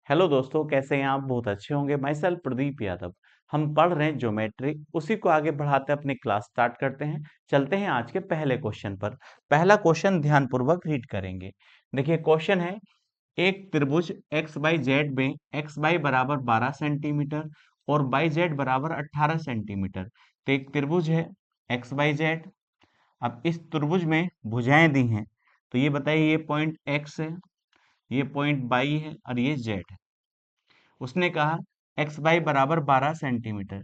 Hello दोस्तों, कैसे हैं आप? बहुत अच्छे होंगे। My self Pradeep Yadav. हम पढ़ रहे हैं ज्योमेट्री, उसी को आगे बढ़ाते अपनी क्लास स्टार्ट करते हैं। चलते हैं आज के पहले क्वेश्चन पर। पहला क्वेश्चन ध्यानपूर्वक रीड करेंगे। देखिए क्वेश्चन है, एक त्रिभुज एक्स बाई जेड में एक्स बाई बराबर 12 सेंटीमीटर और बाई जेड बराबर 18 सेंटीमीटर। तो एक त्रिभुज है एक्स बाई जेड। अब इस त्रिभुज में भुजाएं दी हैं, तो ये बताइए, ये पॉइंट एक्स है, ये पॉइंट बाई है और ये जेड है। उसने कहा एक्स बाई बराबर 12 सेंटीमीटर,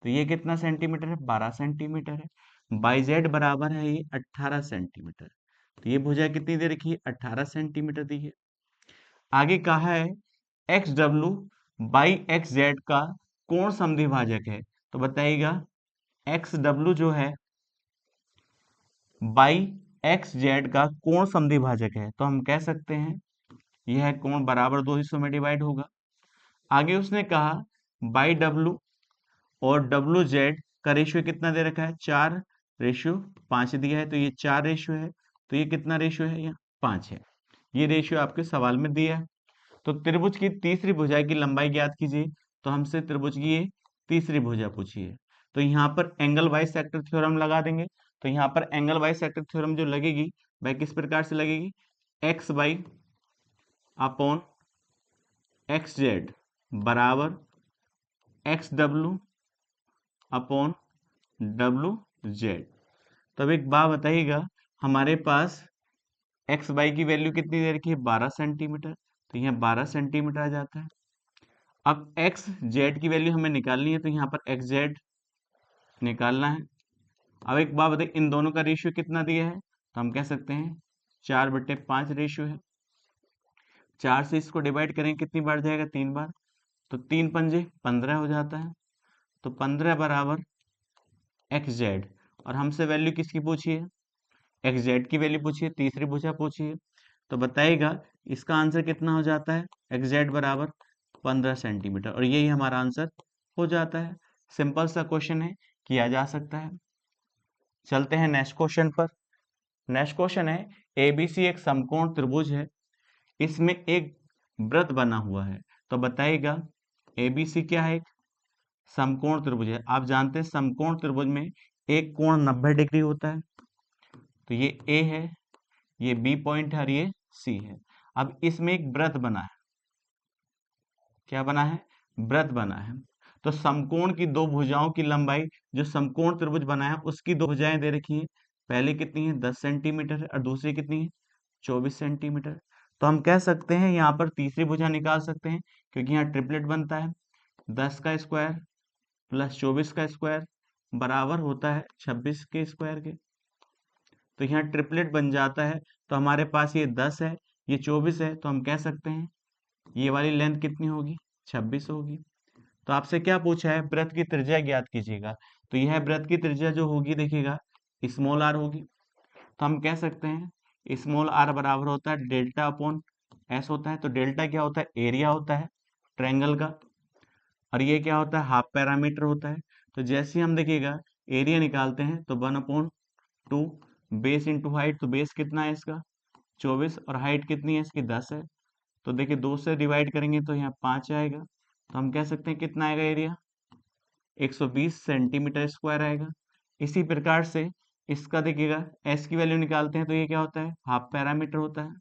तो ये कितना सेंटीमीटर है? 12 सेंटीमीटर है। बाई जेड बराबर है ये 18 सेंटीमीटर, तो ये भुजा कितनी दे रखी है? 18 सेंटीमीटर दी है। आगे कहा है x W by x Z का कोण समद्विभाजक है। तो बताइएगा, एक्स डब्ल्यू जो है बाई एक्स जेड का कोण समद्विभाजक है, तो हम कह सकते हैं यह है कोण बराबर दो हिस्सों में डिवाइड होगा। आगे उसने कहा बाई डब्ल्यू और डब्ल्यू जेड का रेशियो कितना दे रखा है? 4:5 दिया है, तो ये 4 रेशियो है। तो ये कितना रेशियो है? यहाँ 5 है। ये रेशियो आपके सवाल में दिया है। तो त्रिभुज की तीसरी भुजा की लंबाई ज्ञात कीजिए। तो हमसे त्रिभुज की ये तीसरी भुजा पूछी है, तो यहाँ पर एंगल बाइसेक्टर थ्योरम लगा देंगे। तो यहाँ पर एंगल बाइसेक्टर थ्योरम जो लगेगी वह किस प्रकार से लगेगी? X by upon X Z बराबर X W upon W Z. तब एक बात बताइएगा, हमारे पास एक्स बाई की वैल्यू कितनी दे रखी है? 12 सेंटीमीटर, तो यहाँ 12 सेंटीमीटर आ जाता है। अब एक्स जेड की वैल्यू हमें निकालनी है, तो यहाँ पर एक्स जेड निकालना है। अब एक बात बताइए, इन दोनों का रेशियो कितना दिया है? तो हम कह सकते हैं 4/5 रेशियो है। 4 से इसको डिवाइड करें कितनी बार जाएगा? 3 बार। तो 3 पंजे 15 हो जाता है। तो 15 बराबर एक्स जेड, और हमसे वैल्यू किसकी पूछी है? एक्स जेड की वैल्यू पूछी है, तीसरी भुजा पूछी है। तो बताइएगा इसका आंसर कितना हो जाता है? एक्स जेड बराबर 15 सेंटीमीटर, और यही हमारा आंसर हो जाता है। सिंपल सा क्वेश्चन है, किया जा सकता है। चलते हैं नेक्स्ट क्वेश्चन पर। नेक्स्ट क्वेश्चन है, एबीसी एक समकोण त्रिभुज है, इसमें एक वृत्त बना हुआ है। तो बताइएगा एबीसी क्या है? एक समकोण त्रिभुज है। आप जानते हैं समकोण त्रिभुज में एक कोण 90 डिग्री होता है। तो ये ए है, ये बी पॉइंट है और ये सी है। अब इसमें एक वृत्त बना है। क्या बना है? वृत्त बना है। तो समकोण की दो भुजाओं की लंबाई, जो समकोण त्रिभुज बना है उसकी दो भुजाएं दे रखी है। पहली कितनी है? 10 सेंटीमीटर है, और दूसरी कितनी है? 24 सेंटीमीटर। तो हम कह सकते हैं यहाँ पर तीसरी भुजा निकाल सकते हैं, क्योंकि यहाँ ट्रिपलेट बनता है। 10 का स्क्वायर प्लस 24 का स्क्वायर बराबर होता है 26 के स्क्वायर के। तो यहाँ ट्रिपलेट बन जाता है। तो हमारे पास ये 10 है, ये 24 है, तो हम कह सकते हैं ये वाली लेंथ कितनी होगी? 26 होगी। तो आपसे क्या पूछा है? वृत्त की त्रिज्या ज्ञात कीजिएगा। तो यह वृत्त की त्रिज्या जो होगी, देखिएगा, स्मॉल आर होगी। तो हम कह सकते हैं स्मॉल आर बराबर होता है डेल्टा अपॉन एस होता है। तो डेल्टा क्या होता है? एरिया होता है ट्रायंगल का, और ये क्या होता है? हाफ पैरामीटर होता है। तो जैसे ही हम देखिएगा एरिया निकालते हैं, तो 1/2 बेस इंटू हाइट। तो बेस कितना है इसका? 24, और हाइट कितनी है इसकी? 10 है। तो देखिए 2 से डिवाइड करेंगे तो यहाँ 5 आएगा। तो हम कह सकते हैं कितना आएगा एरिया? 120 सेंटीमीटर स्क्वायर आएगा। इसी प्रकार से इसका देखिएगा एस की वैल्यू निकालते हैं, तो ये क्या होता है? हाफ पैरामीटर होता है।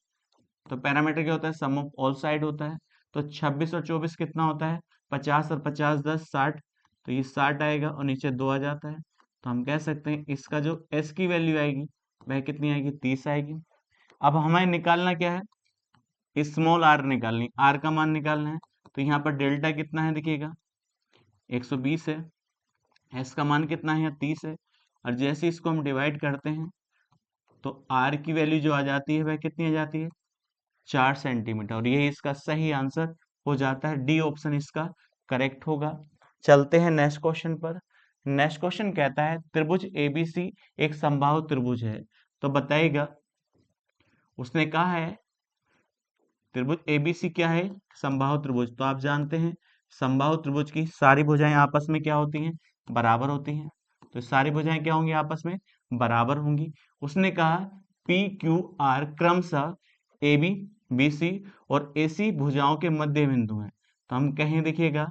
तो पैरामीटर क्या होता है? सम ऑफ ऑल साइड होता है। तो 26 और 24 कितना होता है? 50 और 50 10 60। तो ये 60 आएगा और नीचे 2 आ जाता है। तो हम कह सकते हैं इसका जो एस की वैल्यू आएगी वह कितनी आएगी? 30 आएगी। अब हमें निकालना क्या है? स्मॉल आर निकालनी, आर का मान निकालना है। तो यहाँ पर डेल्टा कितना है? देखिएगा 120 है, एस का मान कितना है? 30 है। और जैसे इसको हम डिवाइड करते हैं, तो आर की वैल्यू जो आ जाती है वह कितनी आ जाती है? 4 सेंटीमीटर, और यही इसका सही आंसर हो जाता है। डी ऑप्शन इसका करेक्ट होगा। चलते हैं नेक्स्ट क्वेश्चन पर। नेक्स्ट क्वेश्चन कहता है त्रिभुज एबीसी एक समबाहु त्रिभुज है। तो बताइएगा, उसने कहा है त्रिभुज एबीसी क्या है? समबाहु त्रिभुज। तो आप जानते हैं समबाहु त्रिभुज की सारी भुजाएं आपस में क्या होती हैं? बराबर होती हैं। तो सारी भुजाएं क्या होंगी? आपस में बराबर होंगी। उसने कहा पी क्यू आर क्रमशः ए बी BC और AC भुजाओं के मध्य बिंदु हैं। तो हम कहें देखिएगा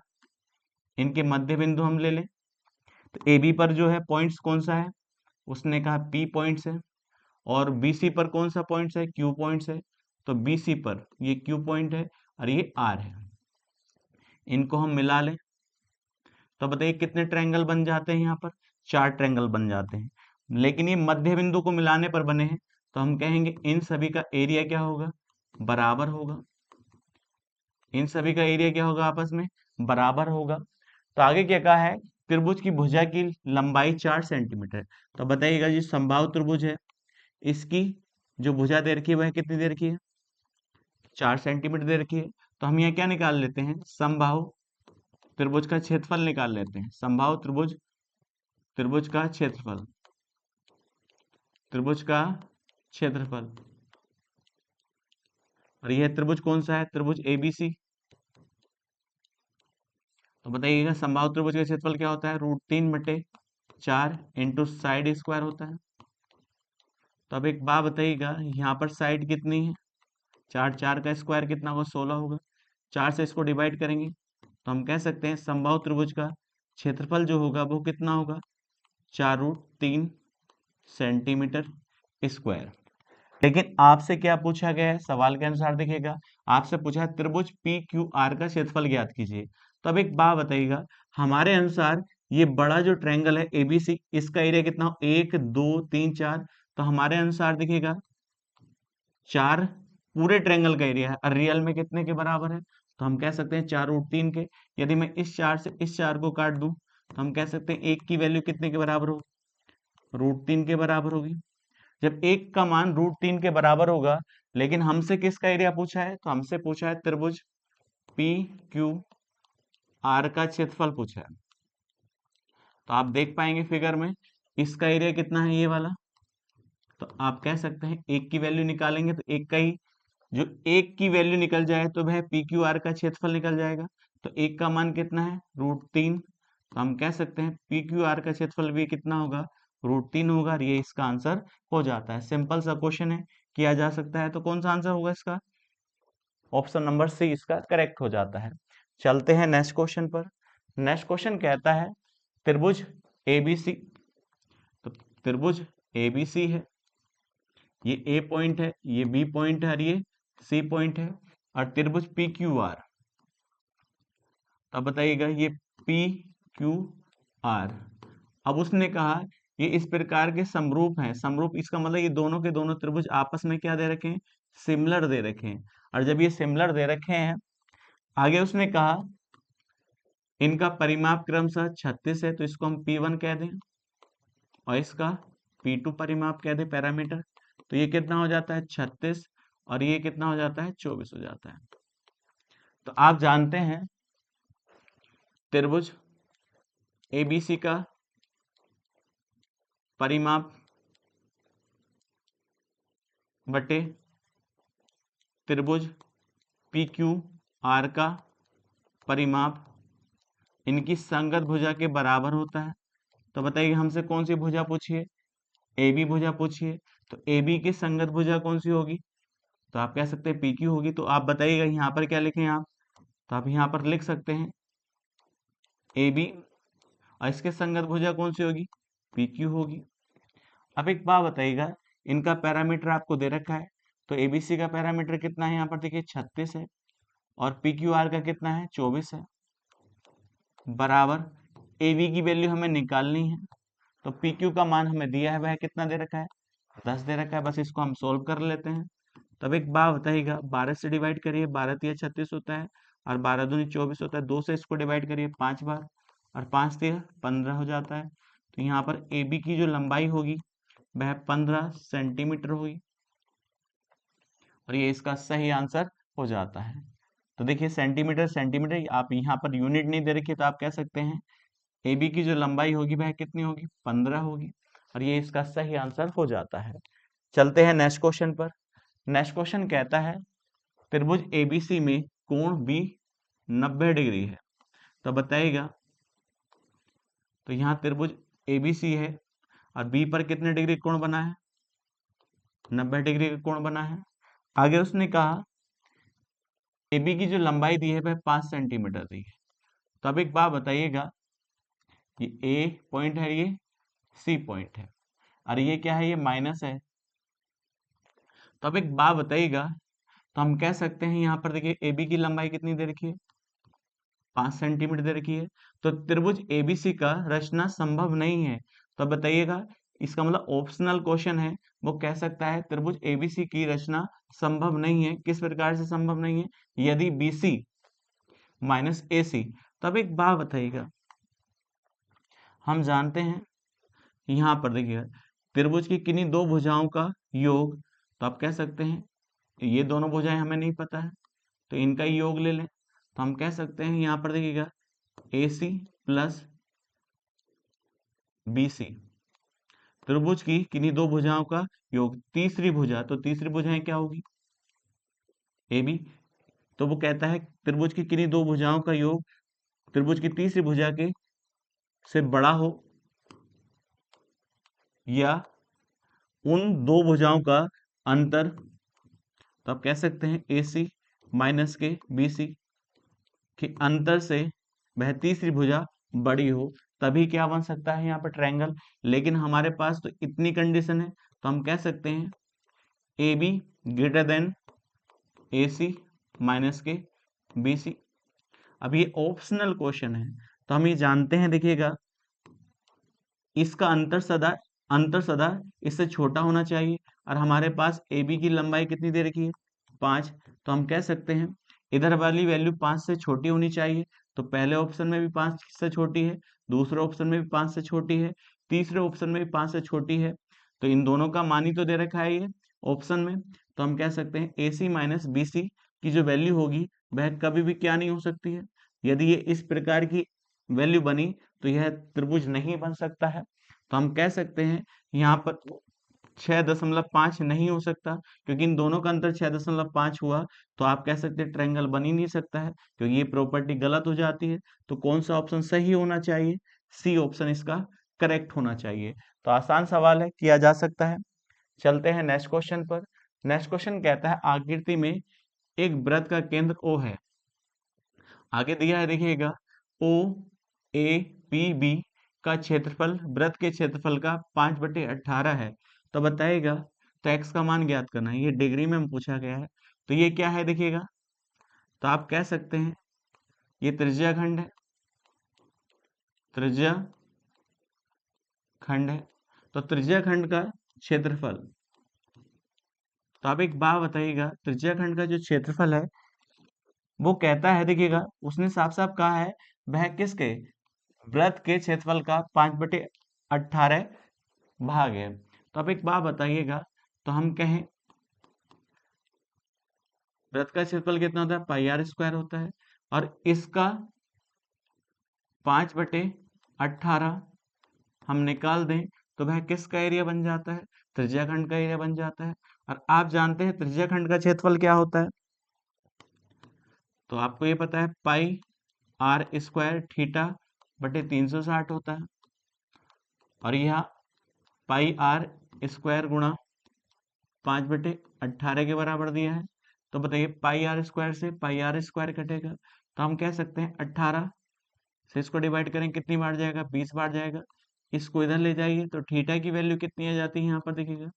इनके मध्य बिंदु हम ले लें, तो AB पर जो है पॉइंट्स कौन सा है, उसने कहा P पॉइंट्स है, और BC पर कौन सा पॉइंट्स है, Q पॉइंट्स है। तो BC पर ये Q पॉइंट है और ये R है, इनको हम मिला लें तो बताइए कितने ट्रायंगल बन जाते हैं, यहाँ पर 4 ट्रायंगल बन जाते हैं, लेकिन ये मध्य बिंदु को मिलाने पर बने हैं। तो हम कहेंगे इन सभी का एरिया क्या होगा, बराबर होगा। इन सभी का एरिया क्या होगा, आपस में बराबर होगा। तो आगे क्या कहा है, त्रिभुज की भुजा की लंबाई 4 सेंटीमीटर। तो बताइएगा जो समबाहु त्रिभुज है, इसकी जो भुजा दे रखी है वह कितनी दे रखी है, 4 सेंटीमीटर दे रखी है। तो हम यहाँ क्या निकाल लेते हैं, समबाहु त्रिभुज का क्षेत्रफल निकाल लेते हैं। समबाहु त्रिभुज, त्रिभुज का क्षेत्रफल, त्रिभुज का क्षेत्रफल, और यह त्रिभुज कौन सा है, त्रिभुज ABC। तो बताइएगा समबाहु त्रिभुज का क्षेत्रफल क्या होता है, √3/4 इंटू साइड स्क्वायर होता है। तो अब एक बात बताइएगा, यहाँ पर साइड कितनी है, 4, 4 का स्क्वायर कितना होगा, 16 होगा। 4 से इसको डिवाइड करेंगे तो हम कह सकते हैं समबाहु त्रिभुज का क्षेत्रफल जो होगा वो कितना होगा, 4√3 सेंटीमीटर स्क्वायर। लेकिन आपसे क्या पूछा गया है, सवाल के अनुसार देखिएगा, आपसे पूछा है त्रिभुज PQR का क्षेत्रफल ज्ञात कीजिए। तो अब एक बात बताइएगा, हमारे अनुसार ये बड़ा जो ट्रायंगल है ABC, इसका एरिया कितना हो, 1 2 3 4। तो हमारे अनुसार देखिएगा 4 पूरे ट्रायंगल का एरिया है, और रियल में कितने के बराबर है, तो हम कह सकते हैं 4√3 के। यदि मैं इस 4 से इस 4 को काट दूं तो हम कह सकते हैं 1 की वैल्यू कितने के बराबर हो, √3 के बराबर होगी। जब 1 का मान √3 के बराबर होगा, लेकिन हमसे किसका एरिया पूछा है, तो हमसे पूछा है त्रिभुज PQR का क्षेत्रफल पूछा है। तो आप देख पाएंगे फिगर में इसका एरिया कितना है, ये वाला। तो आप कह सकते हैं 1 की वैल्यू निकालेंगे तो 1 का ही, जो 1 की वैल्यू निकल जाए तो वह PQR का क्षेत्रफल निकल जाएगा। तो 1 का मान कितना है, √3। तो हम कह सकते हैं PQR का क्षेत्रफल भी कितना होगा, √3 होगा, और ये इसका आंसर हो जाता है। सिंपल सा क्वेश्चन है, किया जा सकता है। तो कौन सा आंसर होगा इसका, ऑप्शन नंबर C इसका करेक्ट हो जाता है। चलते हैं नेक्स्ट क्वेश्चन पर। नेक्स्ट क्वेश्चन कहता है त्रिभुज ABC। तो त्रिभुज ABC है, ये A पॉइंट है, ये B पॉइंट है, और ये C पॉइंट है, और त्रिभुज PQR। अब बताइएगा ये PQR। अब उसने कहा ये इस प्रकार के समरूप हैं, समरूप इसका मतलब ये दोनों के दोनों त्रिभुज आपस में क्या दे रखे हैं, सिमिलर दे रखे हैं। और जब ये सिमिलर दे रखे हैं, आगे उसने कहा इनका परिमाप क्रमशः 36 है, तो इसको हम P1 कह दें, और इसका P2 परिमाप कह दें, पैरामीटर। तो ये कितना हो जाता है, 36, और ये कितना हो जाता है, 24 हो जाता है। तो आप जानते हैं त्रिभुज ABC का परिमाप बटे त्रिभुज PQR का परिमाप इनकी संगत भुजा के बराबर होता है। तो बताइए हमसे कौन सी भुजा पूछी है, AB भुजा पूछी है। तो AB की संगत भुजा कौन सी होगी, तो आप कह सकते हैं PQ होगी। तो आप बताइएगा यहाँ पर क्या लिखें आप, तो आप यहाँ पर लिख सकते हैं AB, और इसके संगत भुजा कौन सी होगी, PQ होगी। अब एक बात बताइएगा, इनका पैरामीटर आपको दे रखा है, तो ABC का पैरामीटर कितना है, यहाँ पर देखिए 36 है, और PQR का कितना है, 24 है, बराबर AB की वैल्यू हमें निकालनी है। तो PQ का मान हमें दिया है, वह कितना दे रखा है, 10 दे रखा है। बस इसको हम सोल्व कर लेते हैं। तब एक बात बताइएगा, 12 से डिवाइड करिए, 12 तिया 36 होता है, और 12 दूनी 24 होता है। 2 से इसको डिवाइड करिए 5 बार, और 5 तिया 15 हो जाता है। तो यहाँ पर AB की जो लंबाई होगी वह 15 सेंटीमीटर होगी, और ये इसका सही आंसर हो जाता है। तो देखिए सेंटीमीटर सेंटीमीटर, आप यहाँ पर यूनिट नहीं दे रखी, तो आप कह सकते हैं AB की जो लंबाई होगी वह कितनी होगी, 15 होगी, और ये इसका सही आंसर हो जाता है। चलते हैं नेक्स्ट क्वेश्चन पर। नेक्स्ट क्वेश्चन कहता है त्रिभुज ABC में कोण B 90 डिग्री है। तो बताइएगा, तो यहाँ त्रिभुज ABC है, और B पर कितने डिग्री कोण बना है, 90 डिग्री का कोण बना है। आगे उसने कहा AB की जो लंबाई दी है वह 5 सेंटीमीटर दी है। तो अब एक बात बताइएगा, ये A पॉइंट है, ये C पॉइंट है, और ये क्या है, ये माइनस है। तो अब एक बात बताइएगा, तो हम कह सकते हैं यहाँ पर देखिए AB की लंबाई कितनी दे रखी है, 5 सेंटीमीटर दे रखी है। तो त्रिभुज ABC का रचना संभव नहीं है। तो अब बताइएगा, इसका मतलब ऑप्शनल क्वेश्चन है, वो कह सकता है त्रिभुज ABC की रचना संभव नहीं है। किस प्रकार से संभव नहीं है, यदि BC माइनस AC। तो अब एक बात बताइएगा, हम जानते हैं यहाँ पर देखिएगा त्रिभुज की किन्हीं दो भुजाओं का योग, तो आप कह सकते हैं ये दोनों भुजाएं हमें नहीं पता है तो इनका ही योग ले लें। तो हम कह सकते हैं यहाँ पर देखिएगा AC प्लस BC त्रिभुज की किन्हीं दो भुजाओं का योग, तीसरी भुजा, तो तीसरी भुजाएं क्या होगी, AB। तो वो कहता है त्रिभुज की किन्हीं दो भुजाओं का योग त्रिभुज की तीसरी भुजा के से बड़ा हो, या उन दो भुजाओं का अंतर, तो आप कह सकते हैं AC माइनस के BC के अंतर से वह तीसरी भुजा बड़ी हो, तभी क्या बन सकता है यहाँ पर ट्रायंगल। लेकिन हमारे पास तो इतनी कंडीशन है, तो हम कह सकते हैं AB greater than AC minus के BC। अब ये ऑप्शनल क्वेश्चन है, तो हम ये जानते हैं, देखिएगा इसका अंतर सदा इससे छोटा होना चाहिए, और हमारे पास AB की लंबाई कितनी दे रखी है, 5। तो हम कह सकते हैं इधर वाली वैल्यू 5 से छोटी होनी चाहिए। तो पहले ऑप्शन में भी 5 से छोटी है, दूसरे ऑप्शन में भी 5 से छोटी है, तीसरे ऑप्शन में भी 5 से छोटी है। तो इन दोनों का मान ही तो दे रखा है ये ऑप्शन में। तो हम कह सकते हैं AC माइनस BC की जो वैल्यू होगी वह कभी भी क्या नहीं हो सकती है, यदि ये इस प्रकार की वैल्यू बनी तो यह त्रिभुज नहीं बन सकता है। तो हम कह सकते हैं यहाँ पर 6.5 नहीं हो सकता, क्योंकि इन दोनों का अंतर 6.5 हुआ, तो आप कह सकते हैं ट्रायंगल बन ही नहीं सकता है, क्योंकि ये प्रॉपर्टी गलत हो जाती है। तो कौन सा ऑप्शन सही होना चाहिए, C ऑप्शन इसका करेक्ट होना चाहिए। तो आसान सवाल है, किया जा सकता है। चलते हैं नेक्स्ट क्वेश्चन पर। नेक्स्ट क्वेश्चन कहता है आकृति में एक वृत्त का केंद्र O है, आगे दिया है देखिएगा OAPB का क्षेत्रफल वृत्त के क्षेत्रफल का 5/18 है। तो बताइएगा, तो x का मान ज्ञात करना है, ये डिग्री में पूछा गया है। तो ये क्या है देखिएगा, तो आप कह सकते हैं ये त्रिज्या खंड है, त्रिज्या खंड है। तो त्रिज्या खंड का क्षेत्रफल, तो आप एक बात बताइएगा, त्रिज्या खंड का जो क्षेत्रफल है वो कहता है, देखिएगा उसने साफ साफ कहा है वह किसके, वृत्त के क्षेत्रफल का 5/18 भाग है। तो अब एक बात बताइएगा, तो हम कहें वृत्त का क्षेत्रफल कितना होता है, πr² होता है, और इसका 5/18 हम निकाल दें तो वह किसका एरिया बन जाता है, त्रिज्याखंड का एरिया बन जाता है। और आप जानते हैं त्रिज्याखंड का क्षेत्रफल क्या होता है, तो आपको ये पता है πr² θ/360 होता है, और यह πr² गुणा 5/18 के बराबर दिया है। तो बताइए πr² से πr² कटेगा, तो हम कह सकते हैं 18 से इसको डिवाइड करें कितनी बार जाएगा, 20 बार जाएगा। इसको इधर ले जाइए तो थीटा की वैल्यू कितनी आ जाती है, यहाँ पर देखिएगा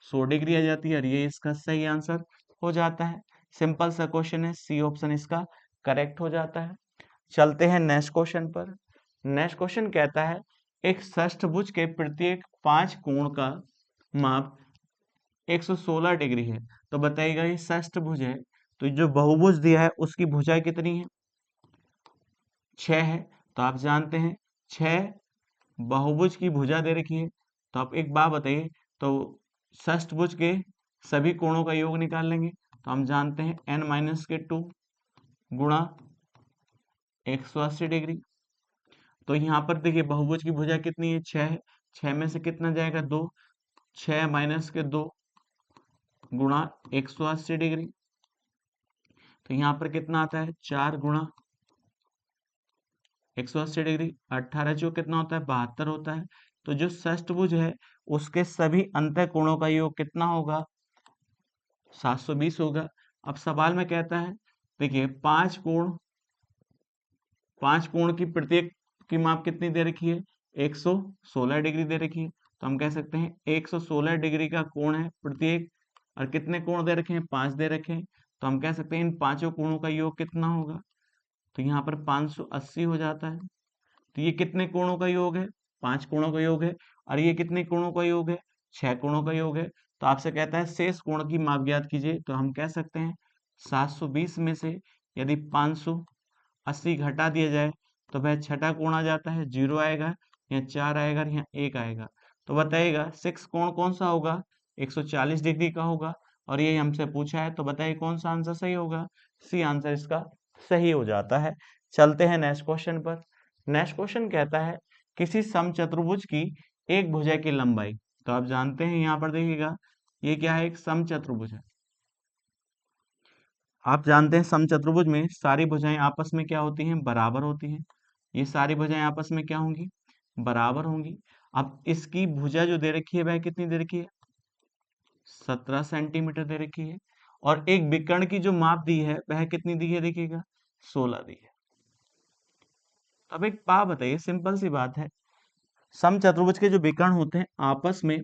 100 डिग्री आ जाती है, और ये इसका सही आंसर हो जाता है। सिंपल सा क्वेश्चन है, C ऑप्शन इसका करेक्ट हो जाता है। चलते हैं नेक्स्ट क्वेश्चन पर। नेक्स्ट क्वेश्चन कहता है एक षष्ठभुज के प्रत्येक 5 कोण का माप 116 डिग्री है। तो बताइएगा ये षष्ठभुज है, तो जो बहुभुज दिया है उसकी भुजा कितनी है, 6 है। तो आप जानते हैं 6 बहुभुज की भुजा दे रखी है। तो आप एक बात बताइए, तो षष्ठभुज के सभी कोणों का योग निकाल लेंगे, तो हम जानते हैं n-2 गुणा 180 डिग्री। तो यहाँ पर देखिए बहुभुज की भुजा कितनी है, 6 है, 6 में से कितना जाएगा, 2, 6-2 गुणा 180 डिग्री। तो यहाँ पर कितना आता है, 4 गुणा 180 डिग्री, 18 जो कितना होता है, 72 होता है। तो जो षष्ठभुज है उसके सभी अंतः कोणों का योग कितना होगा, 720 होगा। अब सवाल में कहता है देखिए पांच कोण की प्रत्येक की माप कितनी दे रखी है, 116 डिग्री दे रखी है। तो हम कह सकते हैं 116 डिग्री का कोण है प्रत्येक, और कितने कोण दे रखे हैं, 5 दे रखे हैं। तो हम कह सकते हैं इन पांचों कोणों का योग कितना होगा, तो यहाँ पर 580 हो जाता है। तो ये कितने कोणों का योग है, 5 कोणों का योग है। और ये कितने कोणों का योग है, 6 कोणों का योग है। तो आपसे कहता है शेष कोण की माप ज्ञात कीजिए। तो हम कह सकते हैं 720 में से यदि 580 घटा दिया जाए तो वह छठा कोण आ जाता है, 0 आएगा, यहाँ 4 आएगा, यहाँ 1 आएगा। तो बताइएगा सिक्स कोण कौन सा होगा, 140 डिग्री का होगा। और ये हमसे पूछा है, तो बताइए कौन सा आंसर सही होगा, सी आंसर इसका सही हो जाता है। चलते हैं नेक्स्ट क्वेश्चन पर। नेक्स्ट क्वेश्चन कहता है किसी समचतुर्भुज की एक भुजा की लंबाई। तो आप जानते हैं यहाँ पर देखिएगा ये क्या है, एक समचतुर्भुज है। आप जानते हैं समचतुर्भुज में सारी भुजाएं आपस में क्या होती हैं, बराबर होती हैं। ये सारी भुजाएं आपस में क्या होंगी, बराबर होंगी। अब इसकी भुजा जो दे रखी है वह कितनी दे रखी है, 17 सेंटीमीटर दे रखी है। और एक विकर्ण की जो माप दी है वह कितनी दी है, देखिएगा 16 दी है। अब एक बात बताइए, सिंपल सी बात है, समचतुर्भुज के जो विकर्ण होते हैं आपस में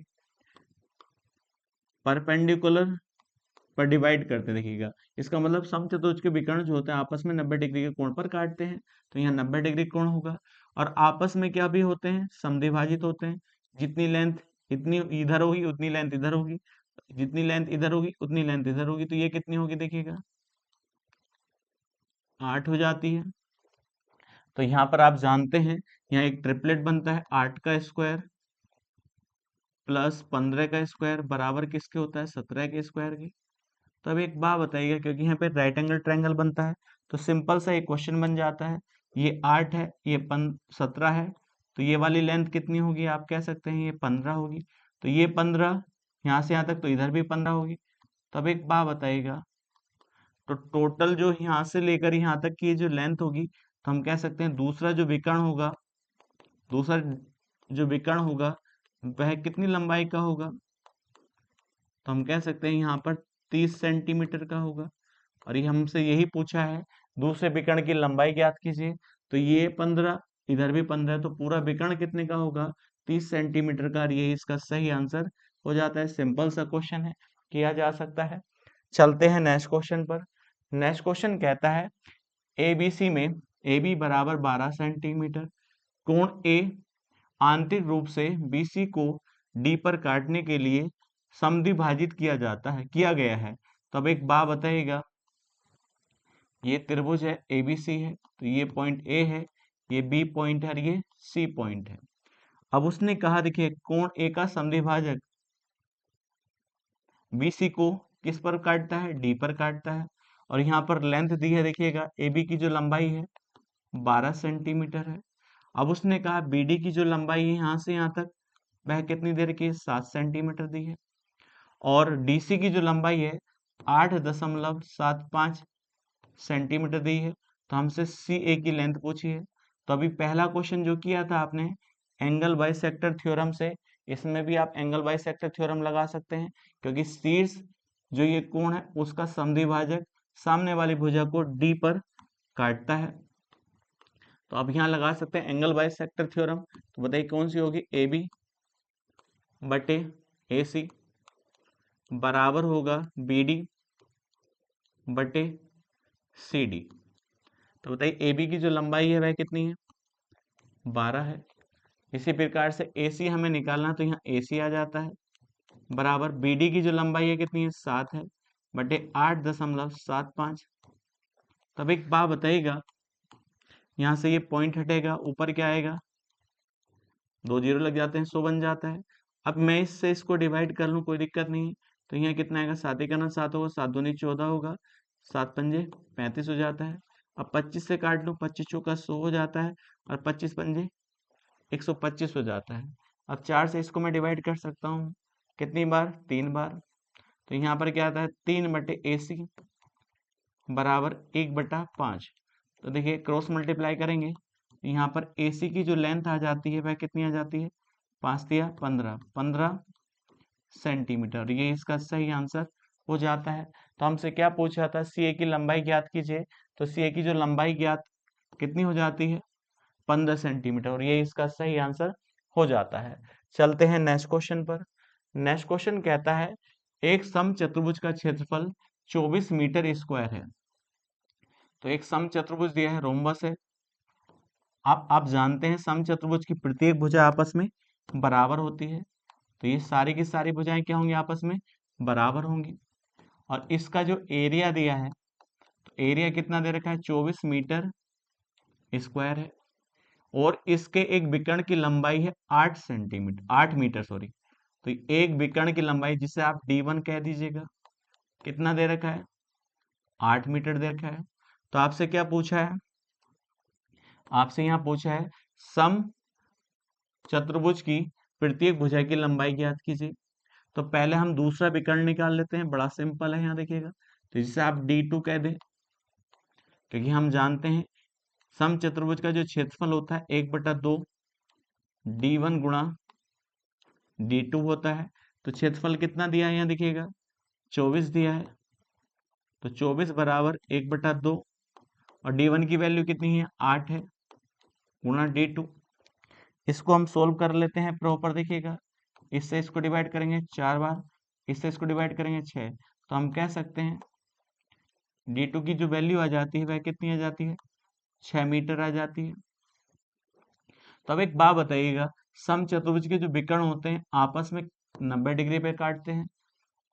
परपेंडिकुलर पर डिवाइड करते हैं। देखिएगा इसका मतलब समचतुर्भुज के विकर्ण जो होते हैं आपस में 90 डिग्री के कोण पर काटते हैं। तो यहाँ 90 डिग्री कोण होगा। और आपस में क्या भी होते हैं, समद्विभाजित होते हैं। जितनी लेंथ इतनी इधर होगी उतनी लेंथ इधर होगी, जितनी लेंथ इधर होगी उतनी लेंथ इधर होगी। तो ये कितनी होगी, देखिएगा 8 हो जाती है। तो यहाँ पर आप जानते हैं यहाँ एक ट्रिपलेट बनता है, 8 का स्क्वायर प्लस 15 का स्क्वायर बराबर किसके होता है, 17 के स्क्वायर के। तो अब एक बात बताइएगा, क्योंकि यहाँ पे राइट एंगल ट्रायंगल बनता है तो सिंपल सा एक क्वेश्चन बन जाता है। ये 8 है, ये 17 है, तो ये वाली लेंथ कितनी होगी, आप कह सकते हैं ये 15 होगी। तो ये 15 यहाँ से यहाँ तक, तो इधर भी 15 होगी। तो अब एक बात बताइएगा, तो टोटल जो यहाँ से लेकर यहाँ तक की जो लेंथ होगी, तो हम कह सकते हैं दूसरा जो विकर्ण होगा, दूसरा जो विकर्ण होगा वह कितनी लंबाई का होगा, तो हम कह सकते हैं यहाँ पर 30 सेंटीमीटर का होगा। और ये हमसे यही पूछा है दूसरे विकर्ण की लंबाई ज्ञात कीजिए। तो ये 15, इधर भी 15 है, तो पूरा विकर्ण कितने का होगा, 30 सेंटीमीटर का। और यही इसका सही आंसर हो जाता है। सिंपल सा क्वेश्चन है, किया जा सकता है। चलते हैं नेक्स्ट क्वेश्चन पर। नेक्स्ट क्वेश्चन कहता है एबीसी में AB बराबर 12 सेंटीमीटर, कोण ए आंतरिक रूप से BC को D पर काटने के लिए समद्विभाजित किया गया है। तो अब एक बात बताइएगा, ये त्रिभुज है ABC है, तो ये पॉइंट A है, ये B पॉइंट है और ये C पॉइंट है। अब उसने कहा देखिए कोण A का समद्विभाजक BC को किस पर काटता है, D पर काटता है। और यहाँ पर लेंथ दी है, देखिएगा AB की जो लंबाई है 12 सेंटीमीटर है। अब उसने कहा BD की जो लंबाई है यहाँ से यहाँ तक वह कितनी दे रखी है, 7 सेंटीमीटर दी है। और DC की जो लंबाई है 8.75 सेंटीमीटर दी है। तो हमसे CA की लेंथ पूछी है। तो अभी पहला क्वेश्चन जो किया था आपने एंगल बाइसेक्टर थ्योरम से, इसमें भी आप एंगल बाइसेक्टर थ्योरम लगा सकते हैं, क्योंकि शीर्ष जो ये कोण है उसका समद्विभाजक सामने वाली भुजा को D पर काटता है। तो आप यहाँ लगा सकते हैं एंगल बाइसेक्टर थ्योरम। तो बताइए कौन सी होगी, AB बटे AC बराबर होगा BD बटे CD। तो बताइए AB की जो लंबाई है वह कितनी है, 12 है। इसी प्रकार से AC हमें निकालना, तो यहाँ AC आ जाता है बराबर BD की जो लंबाई है कितनी है, 7 है, बटे 8.75। तब एक बात बताइएगा, यहाँ से ये पॉइंट हटेगा, ऊपर क्या आएगा, 2 जीरो लग जाते हैं, 100 बन जाता है। अब मैं इससे इसको डिवाइड कर लूँ कोई दिक्कत नहीं है। तो यहाँ कितना आएगा, 7 का 7 होगा, 7 दूनी 14 होगा, 7 पंजे 35 हो जाता है। अब 25 से काट लूँ, 25 चौका 100 हो जाता है, और 25 पंजे 125 हो जाता है। अब 4 से इसको मैं डिवाइड कर सकता हूँ, कितनी बार, 3 बार। तो यहाँ पर क्या आता है, 3 बटे AC बराबर 1/5। तो देखिए क्रॉस मल्टीप्लाई करेंगे, यहाँ पर AC की जो लेंथ आ जाती है वह कितनी आ जाती है, 5 तिया 15 सेंटीमीटर। ये इसका सही आंसर हो जाता है। तो हमसे क्या पूछा था, सी ए की लंबाई ज्ञात कीजिए। तो सी ए की जो लंबाई ज्ञात कितनी हो जाती है, 15 सेंटीमीटर, और ये इसका सही आंसर हो जाता है। चलते हैं नेक्स्ट क्वेश्चन पर। नेक्स्ट क्वेश्चन कहता है एक समचतुर्भुज का क्षेत्रफल 24 मीटर स्क्वायर है। तो एक समचतुर्भुज दिया है, रोम्बस है। आप जानते हैं समचतुर्भुज की प्रत्येक भुजा आपस में बराबर होती है। तो ये सारी की सारी भुजाएं क्या होंगी, आपस में बराबर होंगी। और इसका जो एरिया दिया है, तो एरिया कितना दे रखा है, 24 मीटर स्क्वायर है। और इसके एक विकर्ण की लंबाई है 8 सेंटीमीटर, 8 मीटर सॉरी। तो एक विकर्ण की लंबाई, जिसे आप D1 कह दीजिएगा, कितना दे रखा है, 8 मीटर दे रखा है। तो आपसे क्या पूछा है, आपसे यहाँ पूछा है सम चतुर्भुज की प्रत्येक भुजा की लंबाई ज्ञात कीजिए। तो पहले हम दूसरा विकर्ण निकाल लेते हैं, बड़ा सिंपल है, यहाँ देखिएगा। तो जिसे आप D2 कह दें, क्योंकि हम जानते हैं समचतुर्भुज का जो क्षेत्रफल होता है 1/2 D1 गुणा D2 होता है। तो क्षेत्रफल कितना दिया है, यहाँ देखिएगा 24 दिया है। तो 24 बराबर 1/2, और D1 की वैल्यू कितनी है, 8 है, गुणा D2। इसको हम सोल्व कर लेते हैं प्रॉपर, देखिएगा। इससे इसको डिवाइड करेंगे 4 बार, इससे इसको डिवाइड करेंगे 6। तो हम कह सकते हैं D2 की जो वैल्यू आ जाती है वह कितनी आ जाती है, 6 मीटर आ जाती है। तो अब एक बात बताइएगा, समचतुर्भुज के जो विकर्ण होते हैं आपस में 90 डिग्री पे काटते हैं,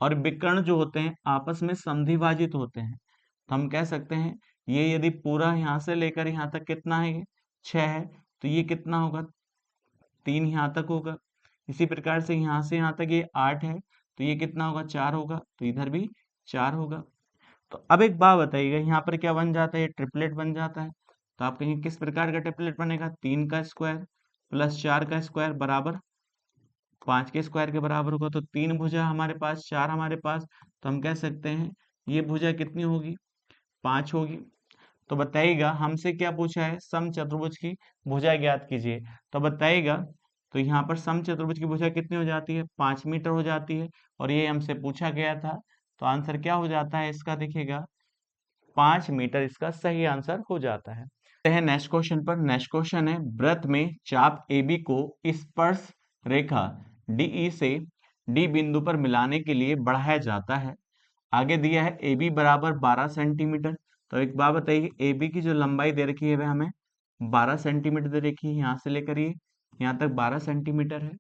और विकर्ण जो होते हैं आपस में समद्विभाजित होते हैं। तो हम कह सकते हैं ये यदि पूरा यहाँ से लेकर यहाँ तक कितना है, ये 6 है, तो ये कितना होगा, 3 यहाँ तक होगा। इसी प्रकार से यहाँ से यहाँ तक ये 8 है, तो ये कितना होगा, 4 होगा। तो इधर भी 4 होगा। तो अब एक बात बताइएगा, यहाँ पर क्या बन जाता है, ये ट्रिपलेट बन जाता है। तो आप कहेंगे किस प्रकार का ट्रिपलेट बनेगा, 3 का स्क्वायर प्लस 4 का स्क्वायर बराबर 5 के स्क्वायर के बराबर होगा। तो 3 भुजा हमारे पास, 4 हमारे पास, तो हम कह सकते हैं ये भुजा कितनी होगी, 5 होगी। तो बताइएगा हमसे क्या पूछा है, समचतुर्भुज की भुजा ज्ञात कीजिए। तो बताइएगा, तो यहाँ पर समचतुर्भुज की भुजा कितनी हो जाती है, 5 मीटर हो जाती है, और ये हमसे पूछा गया था। तो आंसर क्या हो जाता है इसका, देखिएगा 5 मीटर इसका सही आंसर हो जाता है। नेक्स्ट क्वेश्चन पर। नेक्स्ट क्वेश्चन है वृत्त में चाप AB को स्पर्श रेखा DE से D बिंदु पर मिलाने के लिए बढ़ाया जाता है। आगे दिया है AB बराबर 12 सेंटीमीटर। तो एक बात बताइए, AB की जो लंबाई दे रखी है वह हमें 12 सेंटीमीटर दे रखी है, यहाँ से लेकर ये यहाँ तक 12 सेंटीमीटर है।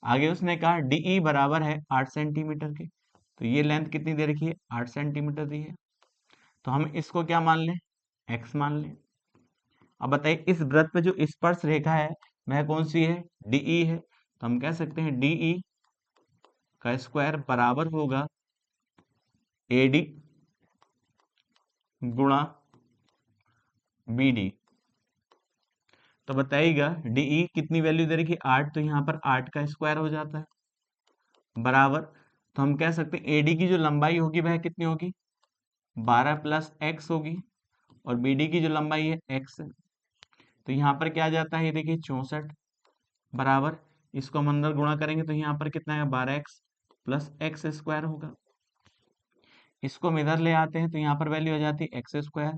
आगे उसने कहा DE बराबर है 8 सेंटीमीटर के। तो ये लेंथ कितनी दे रखी है, 8 सेंटीमीटर दी है। तो हम इसको क्या मान लें, x मान लें। अब बताइए इस वृत्त पे जो स्पर्श रेखा है वह कौन सी है, DE है। तो हम कह सकते हैं DE का स्क्वायर बराबर होगा AD गुणा BD। तो बताइएगा DE कितनी वैल्यू दे रखी है, 8, तो यहाँ पर 8 का स्क्वायर हो जाता है बराबर। तो हम कह सकते हैं AD की जो लंबाई होगी वह कितनी होगी, 12 प्लस x होगी, और BD की जो लंबाई है x है। तो यहाँ पर क्या आ जाता है, ये देखिए 64 बराबर, इसको हम अंदर गुणा करेंगे तो यहाँ पर कितना है, 12x प्लस एक्स स्क्वायर होगा। इसको हम इधर ले आते हैं तो यहाँ पर वैल्यू आ जाती है x square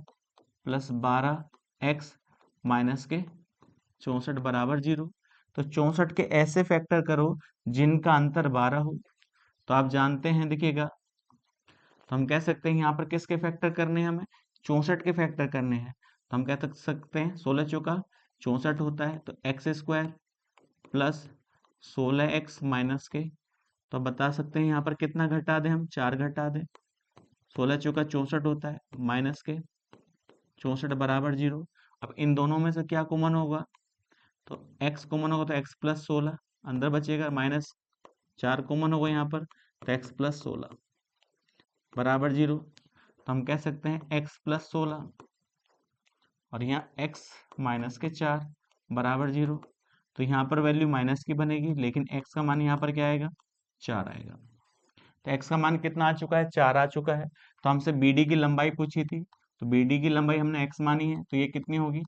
plus 12x minus के 64 बराबर 0। तो 64 के ऐसे फैक्टर करो जिनका अंतर 12 हो। तो आप जानते हैं, देखिएगा, तो हम कह सकते हैं यहाँ पर किसके फैक्टर करने हैं, हमें 64 के फैक्टर करने हैं। तो हम कह सकते हैं 16 चौका 64 होता है, तो x square plus 16x minus के। तो बता सकते हैं यहाँ पर कितना घटा दें, हम 4 घटा दें। 16 चौका 64 होता है, माइनस के 64 बराबर 0। अब इन दोनों में से क्या कॉमन होगा, तो x कॉमन होगा, तो x प्लस 16 अंदर बचेगा, माइनस 4 कॉमन होगा यहाँ पर, तो x प्लस 16 बराबर 0। तो हम कह सकते हैं x प्लस 16 और यहाँ x माइनस के 4 बराबर 0। तो यहाँ पर वैल्यू माइनस की बनेगी, लेकिन x का मान यहाँ पर क्या आएगा, 4 आएगा। तो x का मान कितना आ चुका है, 4 आ चुका है। तो हमसे BD की लंबाई पूछी थी, तो BD की लंबाई हमने x मानी है, तो ये कितनी होगी,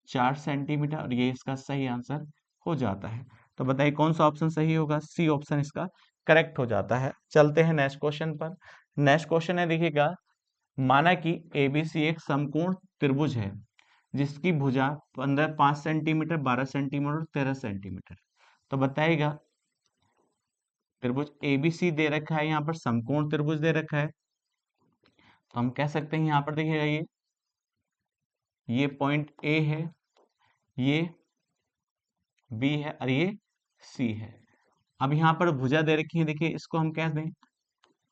4 सेंटीमीटर, और ये इसका सही आंसर हो जाता है। तो बताइए कौन सा ऑप्शन सही होगा, सी ऑप्शन इसका करेक्ट हो जाता है। चलते हैं नेक्स्ट क्वेश्चन पर। नेक्स्ट क्वेश्चन है, देखिएगा, माना कि एबीसी एक समकोण त्रिभुज है जिसकी भुजा 5 सेंटीमीटर, 12 सेंटीमीटर, 13 सेंटीमीटर। तो बताइएगा, त्रिभुज एबीसी दे रखा है, यहाँ पर समकोण त्रिभुज दे रखा है। तो हम कह सकते हैं यहाँ पर देखिएगा, ये पॉइंट ए है, ये बी है और ये सी है। अब यहाँ पर भुजा दे रखी है, देखिए इसको हम कह दें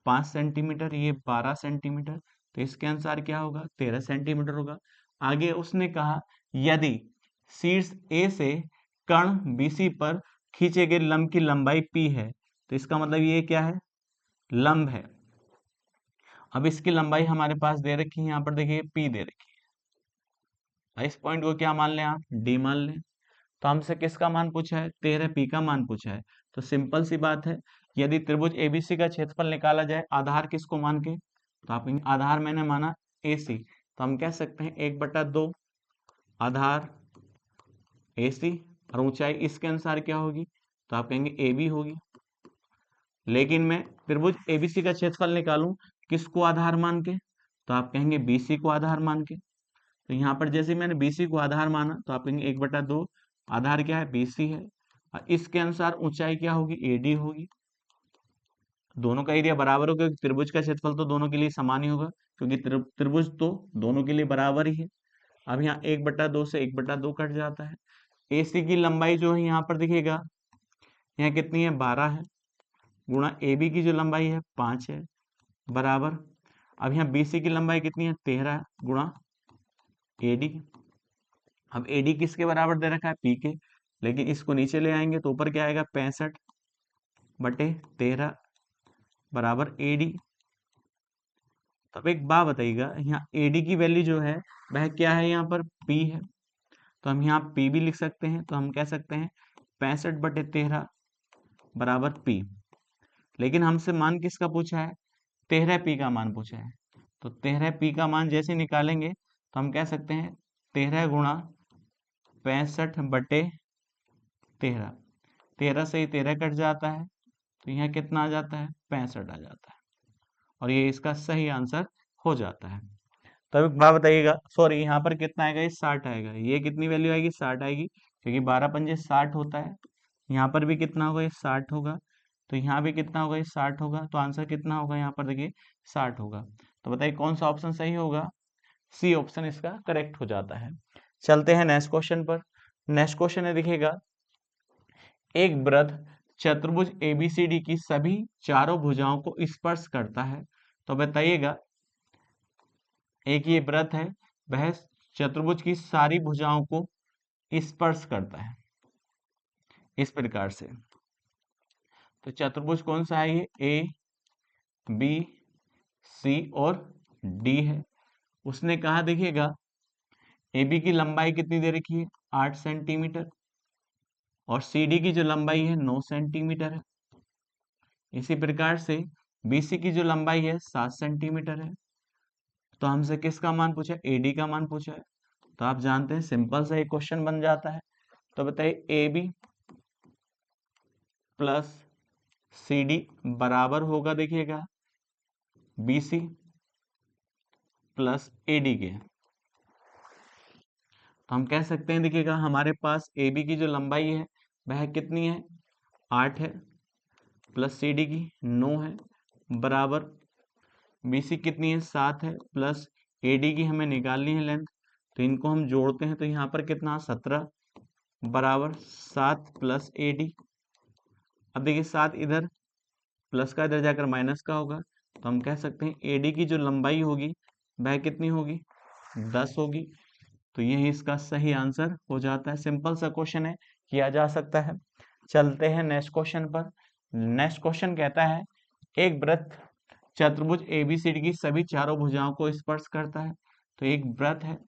5 सेंटीमीटर, ये 12 सेंटीमीटर, तो इसके अनुसार क्या होगा, 13 सेंटीमीटर होगा। आगे उसने कहा यदि शीर्ष ए से कर्ण बीसी पर खींचे गए लंब की लंबाई पी है, तो इसका मतलब ये क्या है, लंब है। अब इसकी लंबाई हमारे पास दे रखी है, यहाँ पर देखिए पी दे रखी है। इस पॉइंट को क्या मान लें आप, डी मान लें। तो हमसे किसका मान पूछा है, 13 पी का मान पूछा है। तो सिंपल सी बात है, यदि त्रिभुज एबीसी का क्षेत्रफल निकाला जाए आधार किसको मान के, तो आप आधार मैंने माना एसी, तो हम कह सकते हैं 1/2 आधार एसी, और ऊंचाई इसके अनुसार क्या होगी, तो आप कहेंगे ए बी होगी। लेकिन मैं त्रिभुज एबीसी का क्षेत्रफल निकालूं किसको आधार मान के, तो आप कहेंगे बीसी को आधार मान के। तो यहाँ पर जैसे मैंने बीसी को आधार माना, तो आप कहेंगे 1/2 आधार क्या है, बीसी है, और इसके अनुसार ऊंचाई क्या होगी, एडी होगी। दोनों का एरिया बराबर होगा, क्योंकि त्रिभुज का क्षेत्रफल तो दोनों के लिए समान ही होगा, क्योंकि त्रिभुज तो दोनों के लिए बराबर ही है। अब यहाँ 1/2 से 1/2 कट जाता है। एसी की लंबाई जो है यहाँ पर दिखेगा, यहाँ कितनी है, 12 है, गुणा ए बी की जो लंबाई है 5 है, बराबर। अब यहाँ बीसी की लंबाई कितनी है, 13 गुणा ए डी। अब ए डी किसके बराबर दे रखा है, पी के, लेकिन इसको नीचे ले आएंगे तो ऊपर क्या आएगा, 65/13 बराबर ए डी। तब एक बात बताइएगा, यहाँ ए डी की वैल्यू जो है वह क्या है, यहाँ पर पी है, तो हम यहाँ पी भी लिख सकते हैं। तो हम कह सकते हैं 65/13 बराबर पी। लेकिन हमसे मान किसका पूछा है, 13 पी का मान पूछा है। तो 13 पी का मान जैसे निकालेंगे तो हम कह सकते हैं 13 गुणा 65/13, 13 से ही 13 कट जाता है, तो यहाँ कितना आ जाता है, 65 आ जाता है, और ये इसका सही आंसर हो जाता है। तब एक बात बताइएगा, सॉरी यहाँ पर कितना आएगा, ये 60 आएगा, ये कितनी वैल्यू आएगी, 60 आएगी, क्योंकि 12 पंजे 60 होता है। यहाँ पर भी कितना होगा, ये 60 होगा, तो यहाँ भी कितना होगा, ये 60 होगा, तो आंसर कितना होगा, यहाँ पर देखिए 60 होगा। तो बताइए कौन सा ऑप्शन सही होगा, सी ऑप्शन इसका करेक्ट हो जाता है। चलते हैं नेक्स्ट क्वेश्चन पर। नेक्स्ट क्वेश्चन है, देखिएगा, एक वृत्त चतुर्भुज एबीसीडी की सभी चारों भुजाओं को स्पर्श करता है। तो बताइएगा, एक ये वृत्त है, वह चतुर्भुज की सारी भुजाओं को स्पर्श करता है इस प्रकार से। तो चतुर्भुज कौन सा है, ये ए बी सी और डी है। उसने कहा, देखिएगा, ए बी की लंबाई कितनी दे रखी है, 8 सेंटीमीटर, और सी डी की जो लंबाई है 9 सेंटीमीटर है। इसी प्रकार से बीसी की जो लंबाई है 7 सेंटीमीटर है। तो हमसे किसका मान पूछा, एडी का मान पूछा है। तो आप जानते हैं सिंपल सा एक क्वेश्चन बन जाता है। तो बताइए A B plus C D बराबर होगा, देखिएगा, B C plus A D के। तो हम कह सकते हैं, देखिएगा, हमारे पास ए बी की जो लंबाई है वह कितनी है, 8 है, प्लस सी डी की 9 है, बराबर बी सी कितनी है, 7 है, प्लस ए डी की हमें निकालनी है लेंथ। तो इनको हम जोड़ते हैं तो यहाँ पर कितना, 17 बराबर 7 प्लस ए डी। अब देखिए 7 इधर प्लस का इधर जाकर माइनस का होगा, तो हम कह सकते हैं ए डी की जो लंबाई होगी वह कितनी होगी, 10 होगी। तो यही इसका सही आंसर हो जाता है। सिंपल सा क्वेश्चन है, किया जा सकता है। चलते हैं नेक्स्ट क्वेश्चन पर। नेक्स्ट क्वेश्चन कहता है, एक वृत्त चतुर्भुज एबीसीडी की सभी चारों भुजाओं को स्पर्श करता है। तो एक वृत्त है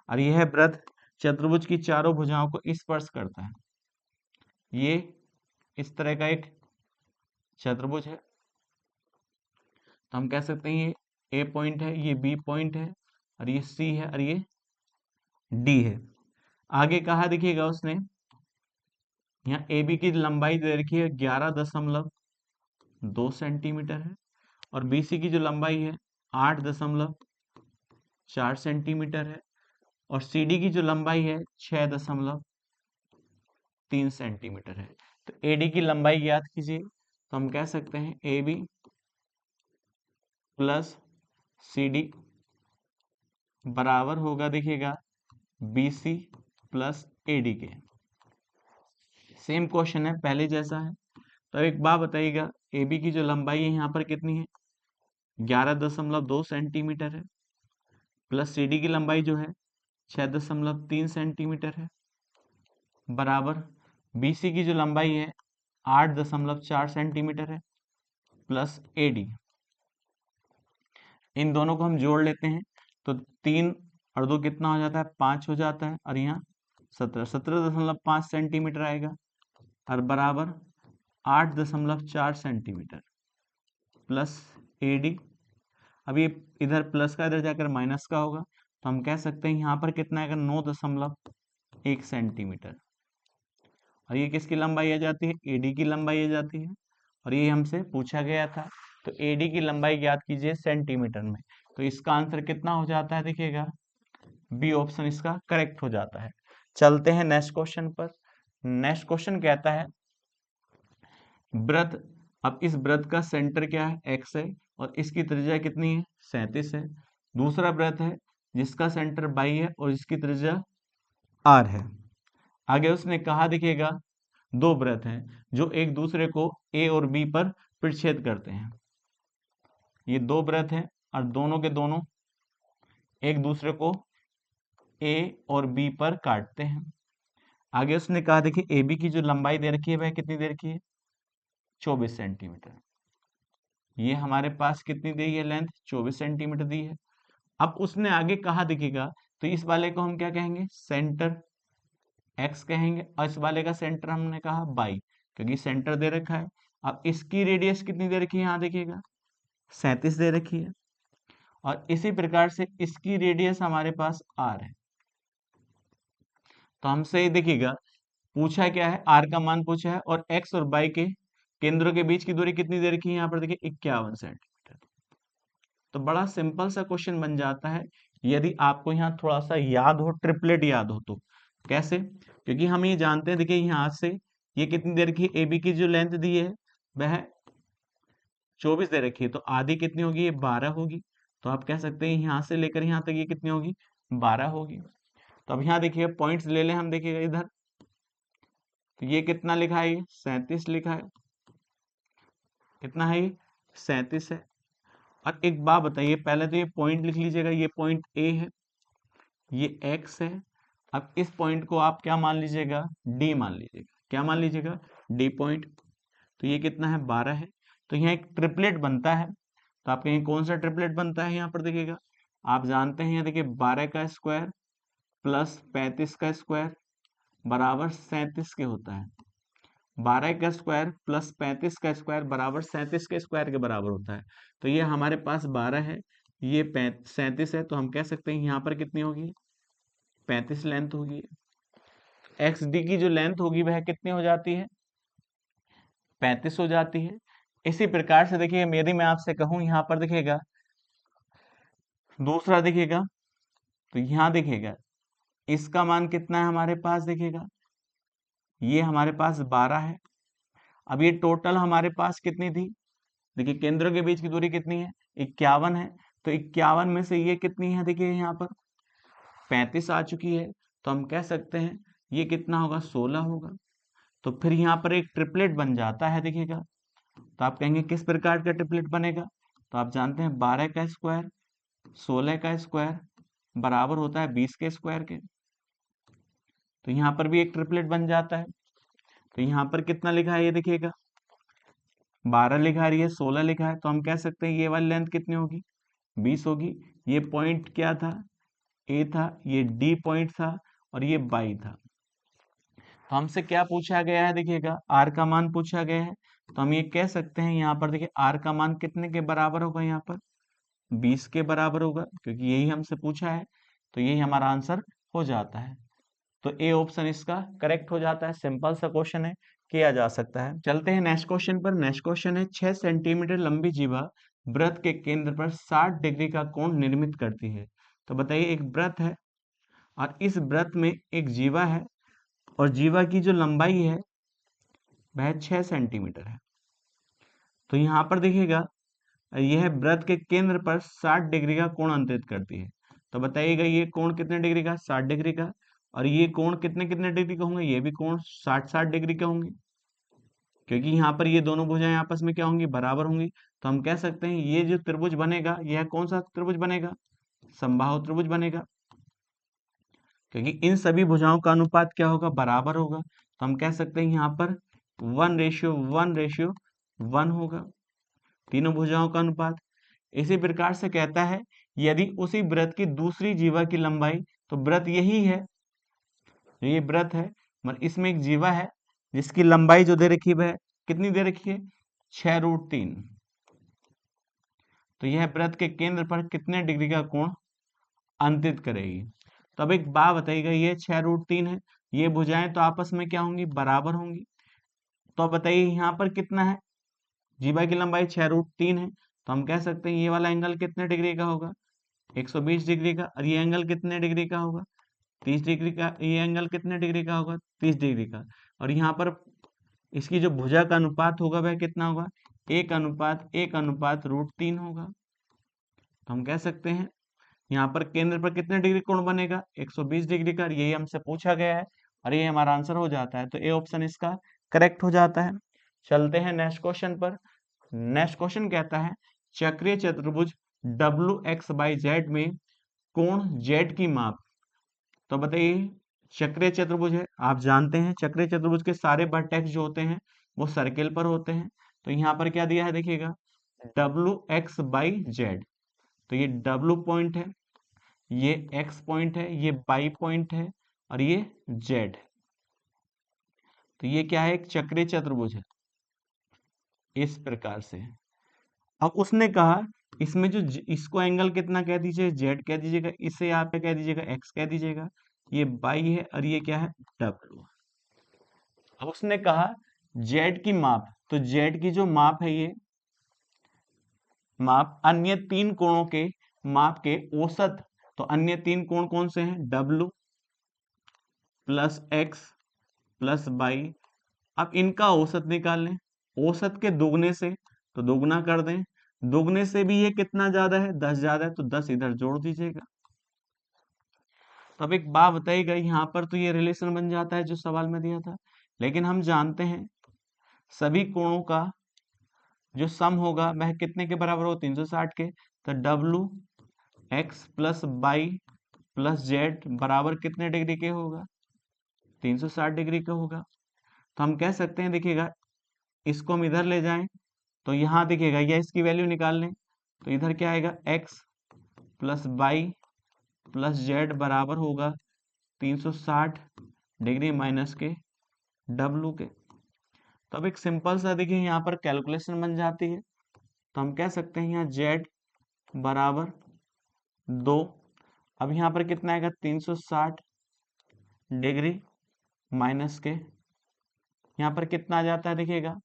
और यह वृत्त चतुर्भुज की चारों भुजाओं को स्पर्श करता है। ये इस तरह का एक चतुर्भुज है, तो हम कह सकते हैं ये ए पॉइंट है, ये बी पॉइंट है, और ये सी है, और ये डी है। आगे कहा, देखिएगा, उसने यहाँ ए बी की लंबाई दे रखी है 11.2 सेंटीमीटर है, और BC की जो लंबाई है 8.4 सेंटीमीटर है और CD की जो लंबाई है 6.3 सेंटीमीटर है। तो AD की लंबाई याद कीजिए, तो हम कह सकते हैं AB प्लस CD बराबर होगा देखिएगा BC प्लस AD के। सेम क्वेश्चन है पहले जैसा है। तो एक बात बताइएगा, AB की जो लंबाई है यहाँ पर कितनी है, 11.2 सेंटीमीटर है, प्लस CD की लंबाई जो है 6.3 सेंटीमीटर है, बराबर BC की जो लंबाई है 8.4 सेंटीमीटर है, प्लस AD। इन दोनों को हम जोड़ लेते हैं तो 3 और 2 कितना हो जाता है, 5 हो जाता है, और यहाँ 17.5 सेंटीमीटर आएगा, और बराबर 8.4 सेंटीमीटर प्लस AD। अब ये इधर प्लस का इधर जाकर माइनस का होगा, तो हम कह सकते हैं यहाँ पर कितना आएगा, 9.1 सेंटीमीटर। और ये किसकी लंबाई आ जाती है, AD की लंबाई आ जाती है, और ये हमसे पूछा गया था। तो AD की लंबाई याद कीजिए सेंटीमीटर में। तो इसका आंसर कितना हो जाता है, देखिएगा बी ऑप्शन इसका करेक्ट हो जाता है। चलते हैं नेक्स्ट क्वेश्चन पर। नेक्स्ट क्वेश्चन कहता है वृत्त, अब इस वृत्त का सेंटर क्या है, x है, और इसकी त्रिज्या कितनी है, 37 है। दूसरा वृत्त है जिसका सेंटर y है और इसकी त्रिज्या r है। आगे उसने कहा देखिएगा दो वृत्त हैं जो एक दूसरे को a और b पर प्रतिच्छेद करते हैं। ये दो वृत्त हैं और दोनों के दोनों एक दूसरे को a और b पर काटते हैं। आगे उसने कहा देखिए AB की जो लंबाई दे रखी है वह कितनी दे रखी है, 24 सेंटीमीटर। ये हमारे पास कितनी दी है लेंथ, 24 सेंटीमीटर दी है। अब उसने आगे कहा देखिएगा, तो इस वाले को हम क्या कहेंगे, सेंटर x कहेंगे, और इस वाले का सेंटर हमने कहा y, क्योंकि सेंटर दे रखा है। अब इसकी रेडियस कितनी दे रखी है, यहाँ देखिएगा 37 दे रखी है, और इसी प्रकार से इसकी रेडियस हमारे पास r है। तो हमसे देखिएगा पूछा क्या है, r का मान पूछा है, और x और y के केंद्रों के बीच की दूरी कितनी दे रखी है, यहाँ पर देखिए 51 सेंटीमीटर। तो बड़ा सिंपल सा क्वेश्चन बन जाता है यदि आपको यहाँ थोड़ा सा याद हो, ट्रिपलेट याद हो। तो कैसे, क्योंकि हम ये जानते हैं देखिए यहाँ से ये कितनी दे रखी है, AB की जो लेंथ दी है वह 24 दे रखी है, तो आधी कितनी होगी, ये 12 होगी। तो आप कह सकते हैं यहाँ से लेकर यहाँ तक ये कितनी होगी, 12 होगी। तो अब यहाँ देखिए पॉइंट्स ले लें हम, देखिएगा इधर, तो ये कितना लिखा है, ये 37 लिखा है, कितना है ये 37 है। और एक बात बताइए, पहले तो ये पॉइंट लिख लीजिएगा, ये पॉइंट A है, ये x है। अब इस पॉइंट को आप क्या मान लीजिएगा, D मान लीजिएगा, क्या मान लीजिएगा, D पॉइंट। तो ये कितना है, 12 है। तो यहाँ एक ट्रिपलेट बनता है, तो आप कहें कौन सा ट्रिपलेट बनता है, यहाँ पर देखिएगा आप जानते हैं, यहाँ देखिए 12 का स्क्वायर प्लस 35 का स्क्वायर बराबर 37 के होता है। 12 का स्क्वायर प्लस 35 का स्क्वायर बराबर 37 के स्क्वायर के बराबर होता है। तो ये हमारे पास 12 है, ये 37 है, तो हम कह सकते हैं यहाँ पर कितनी होगी, 35 लेंथ होगी। XD की जो लेंथ होगी वह कितनी हो जाती है, 35 हो जाती है। इसी प्रकार से देखिए यदि मैं आपसे कहूं यहाँ पर देखिएगा दूसरा देखिएगा, तो यहाँ देखिएगा इसका मान कितना है हमारे पास, देखिएगा ये हमारे पास 12 है। अब ये टोटल हमारे पास कितनी थी, देखिए केंद्रों के बीच की दूरी कितनी है, 51 है। तो 51 में से ये कितनी है, देखिए यहाँ पर 35 आ चुकी है, तो हम कह सकते हैं ये कितना होगा, 16 होगा। तो फिर यहाँ पर एक ट्रिपलेट बन जाता है, देखिएगा। तो आप कहेंगे किस प्रकार का ट्रिपलेट बनेगा, तो आप जानते हैं 12 का स्क्वायर 16 का स्क्वायर बराबर होता है 20 के स्क्वायर के। तो यहाँ पर भी एक ट्रिपलेट बन जाता है। तो यहाँ पर कितना लिखा है, ये देखिएगा 12 लिखा है, ये 16 लिखा है, तो हम कह सकते हैं ये वाली लेंथ कितनी होगी, 20 होगी। ये पॉइंट क्या था, A था, ये D पॉइंट था, और ये Y था। तो हमसे क्या पूछा गया है, देखिएगा R का मान पूछा गया है। तो हम ये कह सकते हैं यहाँ पर देखिए R का मान कितने के बराबर होगा, यहाँ पर 20 के बराबर होगा, क्योंकि यही हमसे पूछा है। तो यही हमारा आंसर हो जाता है। तो A ऑप्शन इसका करेक्ट हो जाता है। सिंपल सा क्वेश्चन है, किया जा सकता है। चलते हैं नेक्स्ट क्वेश्चन पर। नेक्स्ट क्वेश्चन है 6 सेंटीमीटर लंबी जीवा वृत्त के केंद्र पर 60 डिग्री का कोण निर्मित करती है। तो बताइए, एक वृत्त है और इस वृत्त में एक जीवा है और जीवा की जो लंबाई है वह 6 सेंटीमीटर है। तो यहाँ पर देखिएगा, यह वृत्त के केंद्र पर 60 डिग्री का कोण अंतरित करती है। तो बताइएगा, ये कोण कितने डिग्री का? 60 डिग्री का। और ये कोण कितने कितने डिग्री का होंगे? ये भी कोण 60 डिग्री के होंगे, क्योंकि यहाँ पर ये दोनों भुजाएं आपस में क्या होंगी? बराबर होंगी। तो हम कह सकते हैं ये जो त्रिभुज बनेगा, यह कौन सा त्रिभुज बनेगा? समबाहु त्रिभुज बनेगा, क्योंकि इन सभी भुजाओं का अनुपात क्या होगा? बराबर होगा। तो हम कह सकते हैं यहाँ पर 1:1:1 होगा, तीनों भुजाओं का अनुपात। इसी प्रकार से कहता है, यदि उसी वृत्त की दूसरी जीवा की लंबाई, तो वृत्त यही है, ये वृत्त है, मगर इसमें एक जीवा है जिसकी लंबाई जो दे रखी है, कितनी दे रखी है? 6√3। तो यह वृत्त के केंद्र पर कितने डिग्री का कोण अंतरित करेगी? तो अब एक बात बताइएगा, ये 6√3 है, ये भुजाएं तो आपस में क्या होंगी? बराबर होंगी। तो अब बताइए यहाँ पर कितना है? जीवा की लंबाई 6√3 है, तो हम कह सकते हैं ये वाला एंगल कितने डिग्री का होगा? 120 डिग्री का। और ये एंगल कितने डिग्री का होगा? 30 डिग्री का। ये एंगल कितने डिग्री का होगा? 30 डिग्री का। और यहाँ पर इसकी जो भुजा का अनुपात होगा वह कितना होगा? 1:1:√3 होगा। तो हम कह सकते हैं यहाँ पर केंद्र पर कितने डिग्री कोण बनेगा? 120 डिग्री का। यही हमसे पूछा गया है और ये हमारा आंसर हो जाता है। तो ए ऑप्शन इसका करेक्ट हो जाता है। चलते हैं नेक्स्ट क्वेश्चन पर। नेक्स्ट क्वेश्चन कहता है, चक्रीय चतुर्भुज WXYZ में कोण Z की माप। तो बताइए, चक्रीय चतुर्भुज है, आप जानते हैं चक्रीय चतुर्भुज के सारे वर्टेक्स जो होते हैं वो सर्किल पर होते हैं। तो यहाँ पर क्या दिया है? देखिएगा, WXYZ। तो ये W पॉइंट है, ये X पॉइंट है, ये Y पॉइंट है और ये Z है। तो ये क्या है? एक चक्रीय चतुर्भुज है इस प्रकार से। अब उसने कहा इसमें जो इसको एंगल कितना कह दीजिए? Z कह दीजिएगा, इसे यहाँ पे कह दीजिएगा X कह दीजिएगा, ये Y है और ये क्या है? W। अब उसने कहा Z की माप, तो Z की जो माप है, ये माप अन्य तीन कोणों के माप के औसत। तो अन्य तीन कोण कौन से हैं? W plus X plus Y। अब इनका औसत निकाल लें, औसत के दोगुने से, तो दोगुना कर दें, दोगुने से भी ये कितना ज्यादा है? 10 ज्यादा है, तो 10 इधर जोड़ दीजिएगा। तो अब एक बात बताइएगा, यहाँ पर तो ये रिलेशन बन जाता है जो सवाल में दिया था, लेकिन हम जानते हैं सभी कोणों का जो सम होगा वह कितने के बराबर हो? 360 के। तो WX plus Y plus Z बराबर कितने डिग्री के होगा? 360 डिग्री का होगा। तो हम कह सकते हैं, देखिएगा, इसको हम इधर ले जाएं, तो यहाँ देखिएगा, या इसकी वैल्यू निकाल लें, तो इधर क्या आएगा? X plus Y plus Z बराबर होगा 360 डिग्री माइनस के W के। तो अब एक सिंपल सा देखिए यहाँ पर कैलकुलेशन बन जाती है। तो हम कह सकते हैं यहाँ Z बराबर 2। अब यहाँ पर कितना आएगा? 360 डिग्री माइनस के, यहाँ पर कितना आ जाता है? देखिएगा,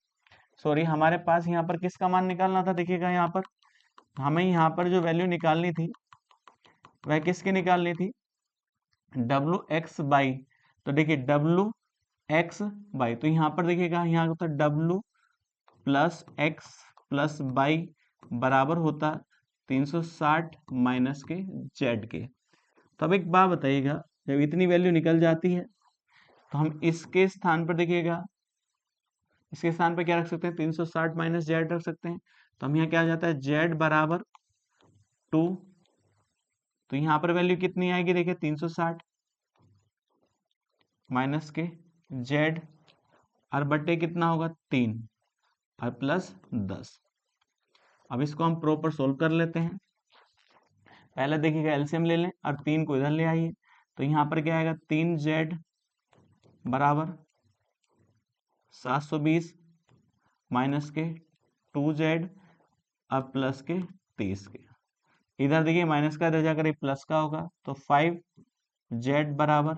सॉरी, हमारे पास यहाँ पर किसका मान निकालना था? देखिएगा, यहाँ पर हमें यहाँ पर जो वैल्यू निकालनी थी वह किसकी निकालनी थी? WXY। तो देखिए WXY, तो यहाँ पर देखिएगा, यहाँ होता W plus X plus Y बराबर होता 360 माइनस के Z के। तो अब एक बात बताइएगा, जब इतनी वैल्यू निकल जाती है तो हम इसके स्थान पर देखिएगा, इसके स्थान पर क्या रख सकते हैं? 360 माइनस Z रख सकते हैं। तो हम यहाँ क्या आ जाता है? Z बराबर 2। तो यहाँ पर वैल्यू कितनी आएगी? देखिए 360 माइनस के Z और बट्टे कितना होगा? 3 और प्लस 10। अब इसको हम प्रॉपर सोल्व कर लेते हैं। पहले देखिएगा, एलसीएम ले लें और 3 को इधर ले आइए। तो यहाँ पर क्या आएगा? 3Z बराबर 720 माइनस के 2Z और प्लस के 30 के। इधर देखिए माइनस का, इधर जाकर प्लस का होगा, तो 5Z बराबर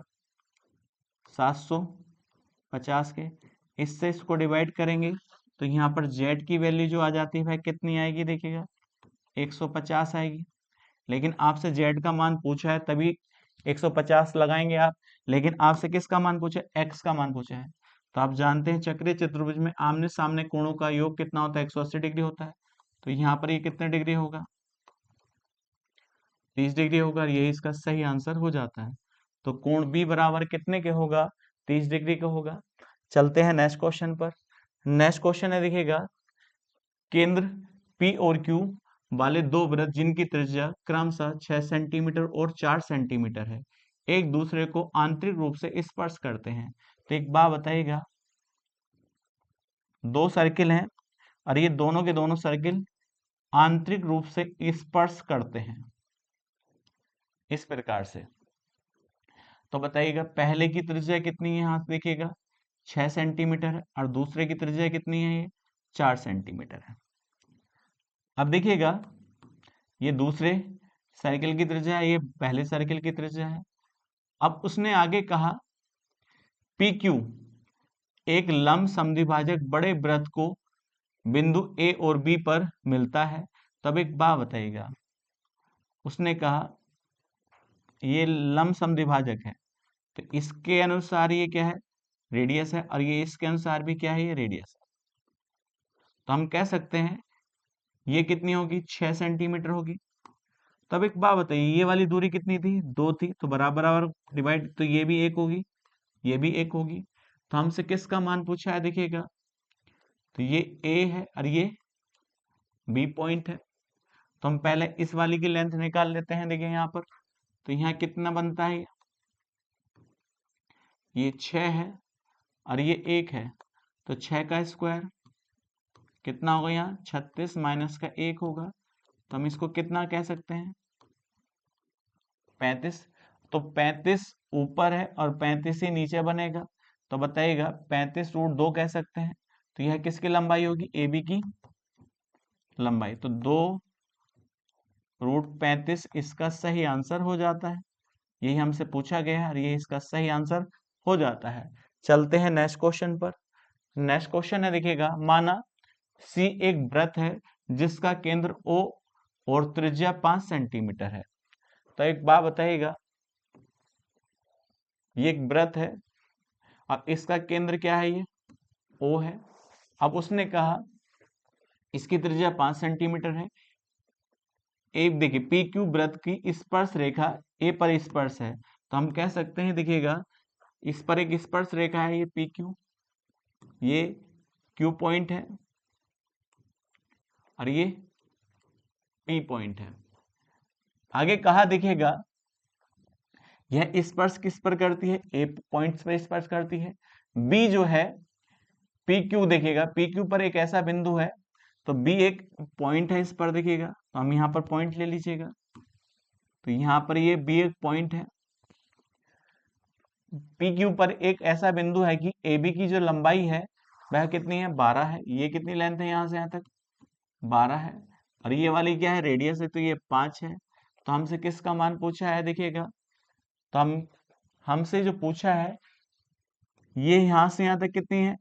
750 के। इससे इसको डिवाइड करेंगे तो यहाँ पर Z की वैल्यू जो आ जाती है वह कितनी आएगी? देखिएगा 150 आएगी। लेकिन आपसे जेड का मान पूछा है तभी 150 लगाएंगे आप, लेकिन आपसे किसका मान पूछा है, एक्स का मान पूछा है। तो आप जानते हैं चक्रीय चतुर्भुज में आमने सामने कोणों का योग कितना होता है, 180 डिग्री होता है। तो यहाँ पर ये कितने डिग्री होगा, 30 डिग्री होगा, और यही इसका सही आंसर हो जाता है। तो कोण बी बराबर कितने के होगा, 30 डिग्री का होगा। चलते हैं नेक्स्ट क्वेश्चन पर। नेक्स्ट क्वेश्चन है, देखिएगा, केंद्र पी और क्यू वाले दो वृत्त जिनकी त्रिज्या क्रमशः 6 सेंटीमीटर और 4 सेंटीमीटर है, एक दूसरे को आंतरिक रूप से स्पर्श करते हैं। तो एक बात बताइएगा, दो सर्किल हैं और ये दोनों के दोनों सर्किल आंतरिक रूप से स्पर्श करते हैं इस प्रकार से। तो बताइएगा पहले की त्रिज्या कितनी है, यहाँ से देखिएगा 6 सेंटीमीटर है, और दूसरे की त्रिज्या कितनी है, ये 4 सेंटीमीटर है। अब देखिएगा ये दूसरे सर्किल की त्रिज्या है, ये पहले सर्किल की त्रिज्या है। अब उसने आगे कहा पी क्यू एक लंब समद्विभाजक बड़े वृत्त को बिंदु ए और बी पर मिलता है। तब एक बात बताइएगा, उसने कहा ये लंब समद्विभाजक है, तो इसके अनुसार ये क्या है, रेडियस है, और ये इसके अनुसार भी क्या है, ये रेडियस है। तो हम कह सकते हैं ये कितनी होगी, 6 सेंटीमीटर होगी। तब एक बात बताइए, ये वाली दूरी कितनी थी, 2 थी, तो बराबर बराबर डिवाइड, तो ये भी 1 होगी, ये भी 1 होगी। तो हमसे किसका मान पूछा है, देखिएगा, तो ये ए है और ये बी पॉइंट है। तो हम पहले इस वाली की लेंथ निकाल लेते हैं। देखिए यहाँ पर, तो यहाँ कितना बनता है, ये 6 है और ये 1 है, तो 6 का स्क्वायर कितना होगा, यहाँ 36 माइनस का 1 होगा। तो हम इसको कितना कह सकते हैं, 35। तो 35 ऊपर है और 35 ही नीचे बनेगा। तो बताइएगा 35√2 कह सकते हैं। तो यह किसकी लंबाई होगी, ए बी की लंबाई। तो 2√35 इसका सही आंसर हो जाता है। यही हमसे पूछा गया है और ये इसका सही आंसर हो जाता है। चलते हैं नेक्स्ट क्वेश्चन पर। नेक्स्ट क्वेश्चन है, देखिएगा, माना सी एक वृत्त है जिसका केंद्र ओ और त्रिज्या 5 सेंटीमीटर है। तो एक बात बताइएगा, ये एक वृत्त है और इसका केंद्र क्या है, ये ओ है। अब उसने कहा इसकी त्रिज्या 5 सेंटीमीटर है। एक देखिए पी क्यू वृत्त की स्पर्श रेखा ए पर स्पर्श है। तो हम कह सकते हैं, देखिएगा, इस पर एक स्पर्श रेखा है, ये पी क्यू, ये क्यू पॉइंट है और ये पी पॉइंट है। आगे कहा, देखिएगा, यह स्पर्श किस पर करती है, ए पॉइंट्स पर स्पर्श करती है। बी जो है पी क्यू, देखिएगा पी क्यू पर एक ऐसा बिंदु है, तो बी एक पॉइंट है इस पर, देखिएगा, तो हम यहाँ पर पॉइंट ले लीजिएगा। तो यहाँ पर ये बी एक पॉइंट है, पी क्यू पर एक ऐसा बिंदु है कि ए बी की जो लंबाई है वह कितनी है, 12 है। ये कितनी लेंथ है यहाँ से यहाँ तक, 12 है, और ये वाली क्या है, रेडियस है, तो ये 5 है। तो हमसे किसका मान पूछा है, देखिएगा, तो हमसे जो पूछा है ये यहाँ से यहाँ तक कितनी है,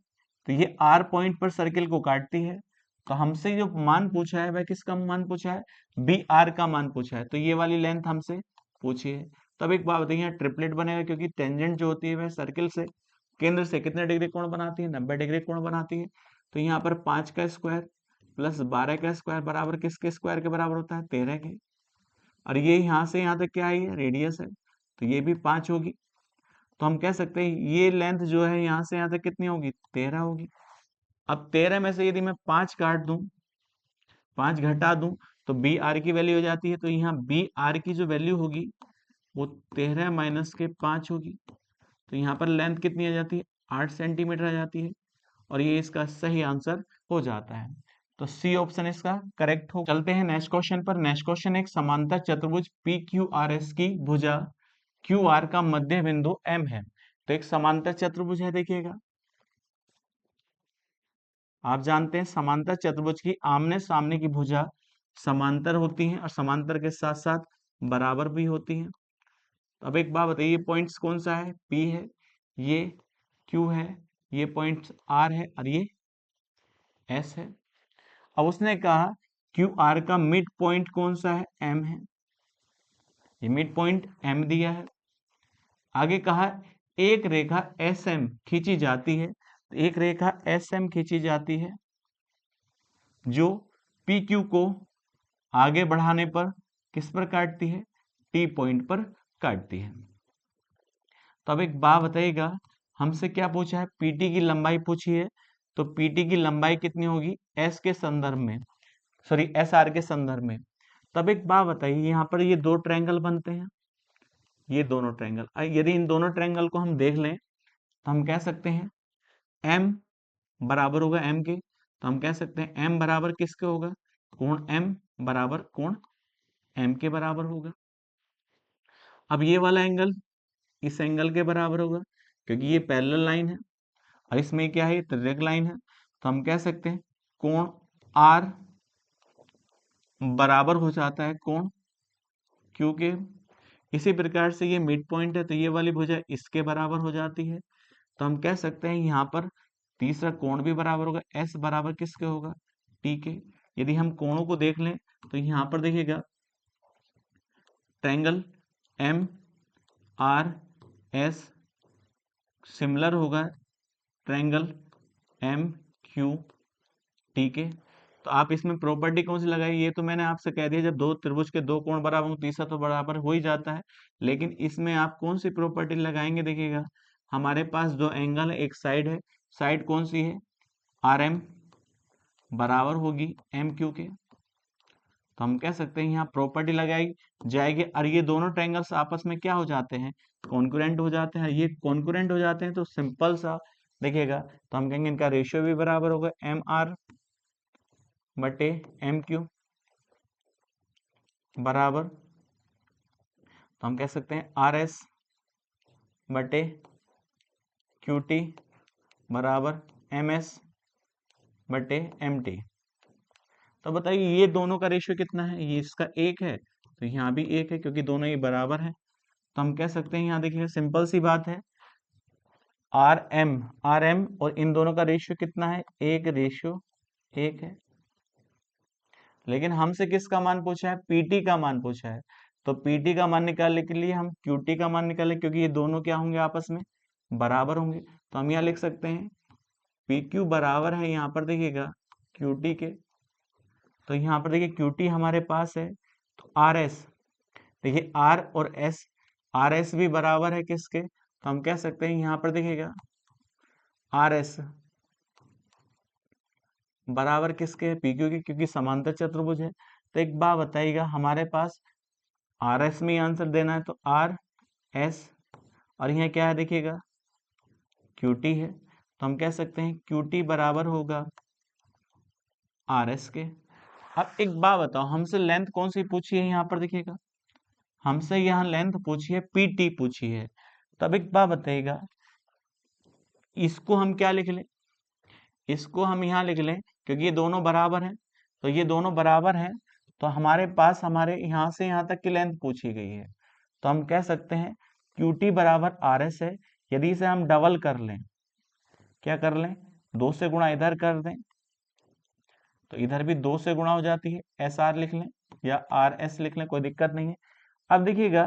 तो ये आर पॉइंट पर सर्किल को काटती है। तो हमसे जो मान पूछा है वह किसका मान पूछा है, बी आर का मान पूछा है। तो ये वाली लेंथ हमसे पूछी है। तब एक बात बताइए, यहाँ ट्रिपलेट बनेगा, क्योंकि टेंजेंट जो होती है वह सर्किल से केंद्र से कितने डिग्री कोण बनाती है, 90 डिग्री कोण बनाती है। तो यहाँ पर 5 का स्क्वायर प्लस 12 का स्क्वायर बराबर किसके स्क्वायर के बराबर होता है, 13 के। और ये यहाँ से यहाँ तक क्या है, रेडियस है, तो ये भी 5 होगी। तो हम कह सकते हैं ये लेंथ जो है यहाँ से यहाँ तक कितनी होगी, 13 होगी। अब 13 में से यदि मैं 5 काट दूं, 5 घटा दूं, तो बी आर की वैल्यू हो जाती है। तो यहाँ बी आर की जो वैल्यू होगी वो 13 माइनस के 5 होगी। तो यहाँ पर लेंथ कितनी आ जाती है, 8 सेंटीमीटर आ जाती है, और ये इसका सही आंसर हो जाता है। तो सी ऑप्शन इसका करेक्ट हो। चलते हैं नेक्स्ट क्वेश्चन पर। नेक्स्ट क्वेश्चन एक समांतर चतुर्भुज पी क्यू आर एस की भुजा क्यू आर का मध्य बिंदु एम है। तो एक समांतर चतुर्भुज है, देखिएगा, आप जानते हैं समांतर चतुर्भुज की आमने सामने की भुजा समांतर होती हैं और समांतर के साथ साथ बराबर भी होती हैं। तो अब एक बात बताइए, पॉइंट्स कौन सा है, पी है, ये क्यू है, ये पॉइंट्स आर है और ये एस है। अब उसने कहा क्यू आर का मिड पॉइंट कौन सा है? एम है, ये मिड पॉइंट एम दिया है। आगे कहा एक रेखा एस एम खींची जाती है, तो एक रेखा एस एम खींची जाती है जो पी क्यू को आगे बढ़ाने पर किस पर काटती है? टी पॉइंट पर काटती है। तो अब एक बात बताइएगा, हमसे क्या पूछा है? पीटी की लंबाई पूछी है, तो पीटी की लंबाई कितनी होगी? एस के संदर्भ में, सॉरी एस आर के संदर्भ में। तब एक बात बताइए, यहाँ पर ये दो ट्रायंगल बनते हैं, ये दोनों ट्रायंगल, यदि इन दोनों ट्रायंगल को हम देख लें तो हम कह सकते हैं एम बराबर होगा एम के, तो हम कह सकते हैं एम बराबर किसके होगा? कोण एम बराबर कोण एम के बराबर होगा। अब ये वाला एंगल इस एंगल के बराबर होगा, क्योंकि ये पैरेलल लाइन है और इसमें क्या है? तिर्यक लाइन है, तो हम कह सकते हैं कोण आर बराबर हो जाता है कोण क्यू के। इसी प्रकार से ये मिड पॉइंट है, तो ये वाली भुजा इसके बराबर हो जाती है, तो हम कह सकते हैं यहाँ पर तीसरा कोण भी बराबर होगा, एस बराबर किसके होगा? टी के। यदि हम कोणों को देख लें तो यहाँ पर देखिएगा triangle M R S similar होगा ट्रायंगल एम क्यू टी के। तो आप इसमें प्रॉपर्टी कौन सी लगाई? ये तो मैंने आपसे कह दिया, जब दो त्रिभुज के दो कोण बराबर हो तीसरा तो बराबर हो ही जाता है, लेकिन इसमें आप कौन सी प्रॉपर्टी लगाएंगे? देखिएगा हमारे पास दो एंगल है, एक साइड है, साइड कौन सी है? आर एम बराबर होगी एम क्यू के। तो हम कह सकते हैं यहाँ प्रॉपर्टी लगाई जाएगी और ये दोनों ट्रायंगल्स आपस में क्या हो जाते हैं? कॉन्करेंट हो जाते हैं। ये कॉन्करेंट हो जाते हैं तो सिंपल सा देखिएगा, तो हम कहेंगे इनका रेशियो भी बराबर होगा एम आर बटे एम क्यू बराबर, तो हम कह सकते हैं आर एस बटे क्यू टी बराबर एम एस बटे एम टी। तो बताइए ये दोनों का रेशियो कितना है? ये इसका एक है, तो यहाँ भी एक है, क्योंकि दोनों ये बराबर है। तो हम कह सकते हैं यहाँ देखिए सिंपल सी बात है, आर एम और इन दोनों का रेशियो कितना है? एक, रेशियो एक है। लेकिन हमसे किसका मान पूछा है? पीटी का मान पूछा है, तो पीटी का मान निकालने के लिए हम क्यूटी का मान निकालें, क्योंकि ये दोनों क्या होंगे? आपस में बराबर होंगे। तो हम यहाँ लिख सकते हैं पी क्यू बराबर है, यहाँ पर देखिएगा क्यूटी के, तो यहाँ पर देखिए क्यूटी हमारे पास है, तो आर एस, देखिए आर और एस, आर एस भी बराबर है किसके? तो हम कह सकते हैं यहाँ पर देखिएगा आर एस बराबर किसके है? पी क्यू के, क्योंकि समांतर चतुर्भुज है। तो एक बात बताइएगा, हमारे पास आर एस में आंसर देना है, तो आर एस और यहाँ क्या है देखिएगा क्यूटी है, तो हम कह सकते हैं क्यूटी बराबर होगा आर एस के। अब एक बात बताओ, हमसे लेंथ कौन सी पूछी है? यहाँ पर देखिएगा हमसे यहाँ लेंथ पूछी है, पीटी पूछी है। तब एक बात बताइएगा, इसको हम क्या लिख लें? इसको हम यहाँ लिख लें, क्योंकि ये दोनों बराबर हैं, तो ये दोनों बराबर हैं, तो हमारे पास हमारे यहाँ से यहाँ तक की लेंथ पूछी गई है, तो हम कह सकते हैं QT बराबर RS है। यदि इसे हम डबल कर लें, क्या कर लें? 2 से गुणा इधर कर दें, तो इधर भी 2 से गुणा हो जाती है, SR लिख लें या RS लिख लें, कोई दिक्कत नहीं है। अब देखिएगा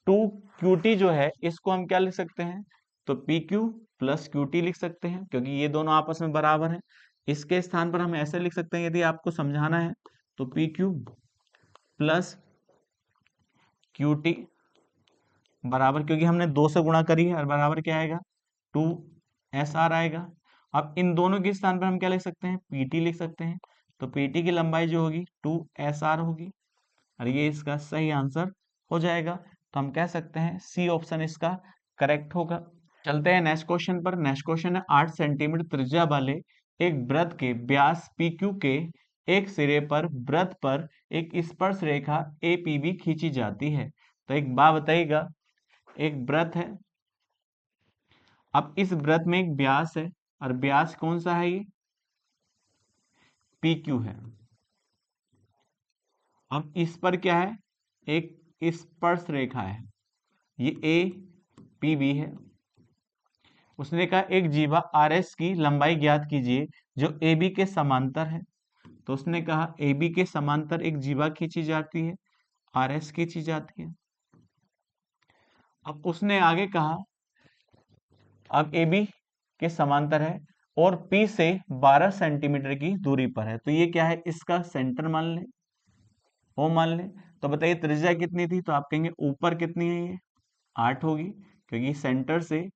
2QT जो है इसको हम क्या लिख सकते हैं? तो PQ प्लस QT लिख सकते हैं, क्योंकि ये दोनों आपस में बराबर हैं। इसके स्थान पर हम ऐसे लिख सकते हैं, यदि आपको समझाना है, तो PQ प्लस QT बराबर, क्योंकि हमने 2 से गुणा करी है और बराबर क्या आएगा? 2SR आएगा। अब इन दोनों के स्थान पर हम क्या लिख सकते हैं? PT लिख सकते हैं, तो PT की लंबाई जो होगी 2SR होगी और ये इसका सही आंसर हो जाएगा। तो हम कह सकते हैं सी ऑप्शन इसका करेक्ट होगा। चलते हैं नेक्स्ट क्वेश्चन पर। नेक्स्ट क्वेश्चन है 8 सेंटीमीटर त्रिज्या वाले एक वृत्त के व्यास PQ के एक सिरे पर वृत्त पर एक स्पर्श रेखा APB खींची जाती है। तो एक बात बताइएगा, एक वृत्त है, अब इस वृत्त में एक व्यास है और व्यास कौन सा है? ये PQ है। अब इस पर क्या है? एक स्पर्श रेखा है, ये APB है। उसने कहा एक जीवा RS की लंबाई ज्ञात कीजिए जो AB के समांतर है। तो उसने कहा ए बी के समांतर एक जीवा खींची जाती है, आर एस खींची जाती है। अब उसने आगे कहा अब ए बी के समांतर है और पी से 12 सेंटीमीटर की दूरी पर है, तो ये क्या है, इसका सेंटर मान लें, वो मान लें। तो बताइए त्रिज्या कितनी थी, तो आप कहेंगे ऊपर कितनी है, ये 8 होगी, क्योंकि सेंटर से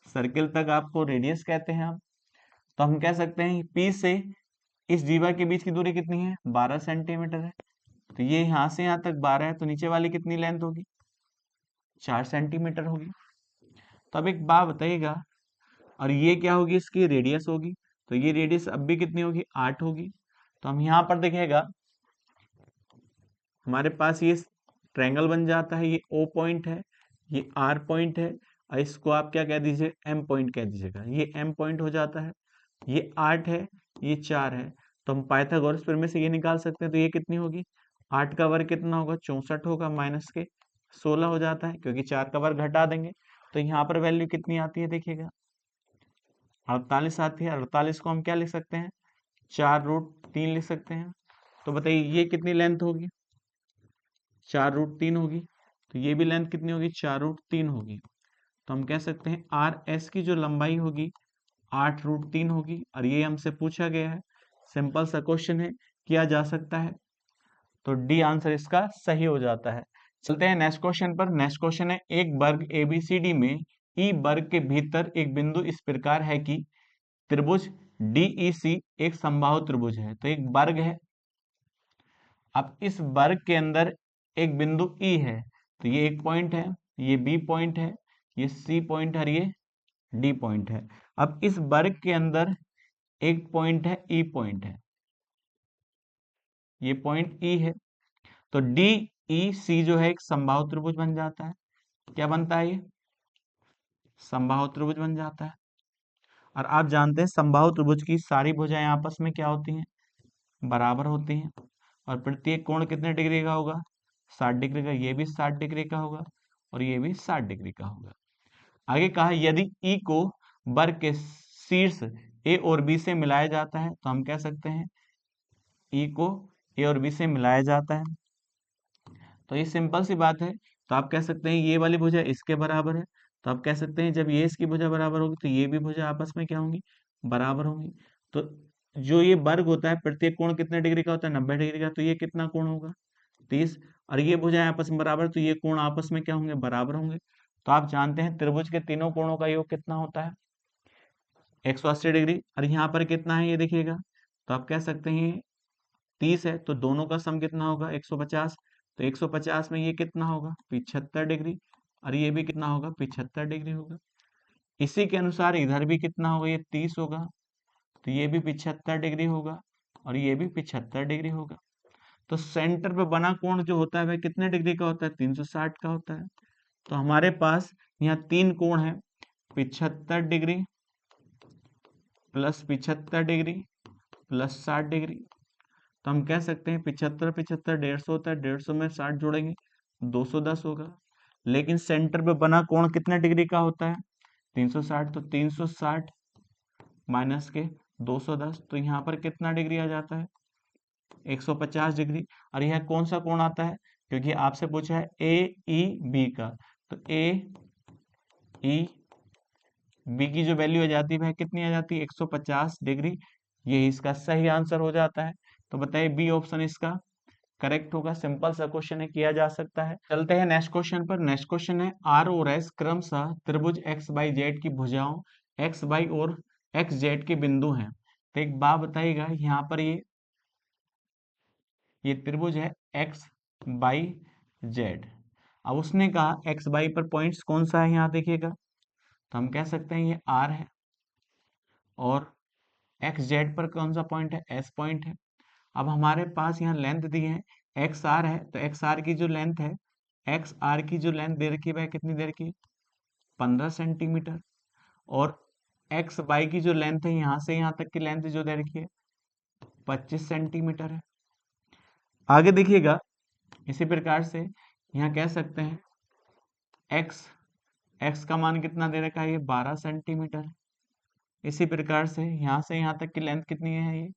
सर्किल तक आपको रेडियस कहते हैं आप। तो हम कह सकते हैं पी से इस जीवा के बीच की दूरी कितनी है, 12 सेंटीमीटर है। तो ये यहाँ से यहाँ तक 12 है, तो नीचे वाली कितनी लेंथ होगी, 4 सेंटीमीटर होगी। तो अब एक बात बताइएगा, और ये क्या होगी, इसकी रेडियस होगी। तो ये रेडियस अब भी कितनी होगी, 8 होगी। तो हम यहाँ पर देखिएगा हमारे पास ये ट्रायंगल बन जाता है, ये ओ पॉइंट है, ये आर पॉइंट है, और इसको आप क्या कह दीजिए, एम पॉइंट कह दीजिएगा। ये एम पॉइंट हो जाता है, ये 8 है, ये 4 है। तो हम पाइथागोरस प्रमेय से ये निकाल सकते हैं। तो ये कितनी होगी, 8 का वर्ग कितना होगा, 64 होगा, माइनस के 16 हो जाता है, क्योंकि 4 का वर्ग घटा देंगे। तो यहाँ पर वैल्यू कितनी आती है, देखिएगा 48 आती है। 48 को हम क्या लिख सकते हैं, 4√3 लिख सकते हैं। तो बताइए ये कितनी लेंथ होगी, 4√3 होगी। तो ये भी लेंथ कितनी होगी, 4√3 होगी। तो हम कह सकते हैं आर एस की जो लंबाई होगी 8√3 होगी, और ये हमसे पूछा गया है, सिंपल सा क्वेश्चन है, किया जा सकता है। तो डी आंसर इसका सही हो जाता है। चलते हैं नेक्स्ट क्वेश्चन पर। नेक्स्ट क्वेश्चन है, एक वर्ग एबीसीडी में ई वर्ग के भीतर एक बिंदु इस प्रकार है कि त्रिभुज डीईसी एक समबाहु त्रिभुज है। तो एक वर्ग है, अब इस वर्ग के अंदर एक बिंदु ई है, तो ये एक पॉइंट है, ये बी पॉइंट है, ये सी पॉइंट है, और ये डी पॉइंट है। अब इस वर्ग के अंदर एक पॉइंट है, ई पॉइंट है, ये पॉइंट ई है। तो डी ई सी जो है एक समबाहु त्रिभुज बन जाता है। क्या बनता है, ये समबाहु त्रिभुज बन जाता है। और आप जानते हैं समबाहु त्रिभुज की सारी भुजाएं आपस में क्या होती हैं, बराबर होती हैं। और प्रत्येक कोण कितने डिग्री का होगा, 60 डिग्री का। ये भी 60 डिग्री का होगा, और ये भी 60 डिग्री का होगा। आगे कहा यदि ई को वर्ग के शीर्ष ए और बी से मिलाया जाता है, तो हम कह सकते हैं ई को ए और बी से मिलाया जाता है। तो ये सिंपल सी बात है। तो आप कह सकते हैं ये वाली भुजा इसके बराबर है। तो आप कह सकते हैं जब ये इसकी भुजा बराबर होगी, तो ये भी भुजा आपस में क्या होंगी, बराबर होंगी। तो जो ये वर्ग होता है, प्रत्येक कोण कितने डिग्री का होता है, 90 डिग्री का। तो ये कितना कोण होगा, 30। और ये भुजाएं आपस में बराबर, तो ये कोण आपस में क्या होंगे, बराबर होंगे। तो आप जानते हैं त्रिभुज के तीनों कोणों का योग कितना होता है, 180 डिग्री। और यहाँ पर कितना है, ये देखिएगा। तो आप कह सकते हैं 30 है, तो दोनों का सम कितना होगा, 150। तो 150 में ये कितना होगा, 75 डिग्री। और ये भी कितना होगा, 75 डिग्री होगा। इसी के अनुसार इधर भी कितना होगा, ये 30 होगा, तो ये भी 75 डिग्री होगा, और ये भी 75 डिग्री होगा। तो सेंटर पे बना कोण जो होता है वह कितने डिग्री का होता है, 360 का होता है। तो हमारे पास यहाँ तीन कोण है, 75 degree plus 75 degree plus 60 degree. तो हम कह सकते हैं 75 75 150 होता है, 150 में 60 जोड़ेंगे 210 होगा। लेकिन सेंटर पे बना कोण कितने डिग्री का होता है, 360। तो 360 माइनस के 210, तो यहाँ पर कितना डिग्री आ जाता है, 150 डिग्री। और यह कौन सा कोण आता है, क्योंकि आपसे पूछा है ए ई बी का। तो ए ई बी की जो वैल्यू आ जाती है वह कितनी आ जाती है, 150 डिग्री। यही इसका सही आंसर हो जाता है। तो बताइए बी ऑप्शन इसका करेक्ट होगा। सिंपल सा क्वेश्चन है, किया जा सकता है। चलते हैं नेक्स्ट क्वेश्चन पर। नेक्स्ट क्वेश्चन है आर और एस क्रमशः त्रिभुज एक्स बाई जेड की भुजाओं एक्स बाई और एक्स जेड के बिंदु हैं। तो एक बात बताइएगा, यहाँ पर ये त्रिभुज है एक्स बाई जेड। अब उसने कहा एक्स बाई पर पॉइंट्स कौन सा है, यहाँ देखिएगा। तो हम कह सकते हैं ये आर है, और एक्स जेड पर कौन सा पॉइंट है, एस पॉइंट है। अब हमारे पास यहाँ लेंथ दी है, एक्स आर है। तो एक्स आर की जो लेंथ है, एक्स आर की जो लेंथ दे रखी है वह कितनी दे रखी है, 15 सेंटीमीटर। और एक्स बाई की जो लेंथ है, यहाँ से यहाँ तक की लेंथ जो दे रखी है 25 सेंटीमीटर है। आगे देखिएगा इसी प्रकार से यहाँ कह सकते हैं एक्स एक्स का मान कितना दे रखा है, ये 12 सेंटीमीटर। इसी प्रकार से यहाँ तक की लेंथ कितनी है, ये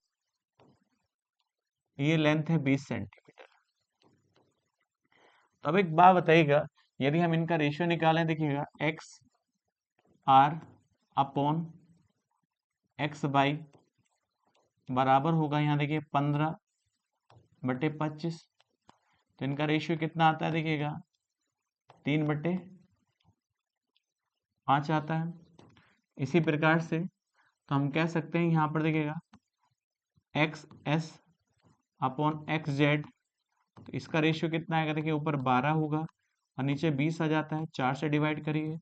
ये लेंथ है 20 सेंटीमीटर। तो अब एक बात बताइएगा, यदि हम इनका रेशियो निकालें, देखिएगा X R upon X Y बराबर होगा, यहाँ देखिए 15/25। तो इनका रेशियो कितना आता है, देखिएगा 3/5 आता है। इसी प्रकार से तो हम कह सकते हैं यहाँ पर देखिएगा x S upon X Z, तो इसका रेशियो कितना आएगा, देखिए ऊपर 12 होगा और नीचे 20 आ जाता है। 4 से डिवाइड करिए,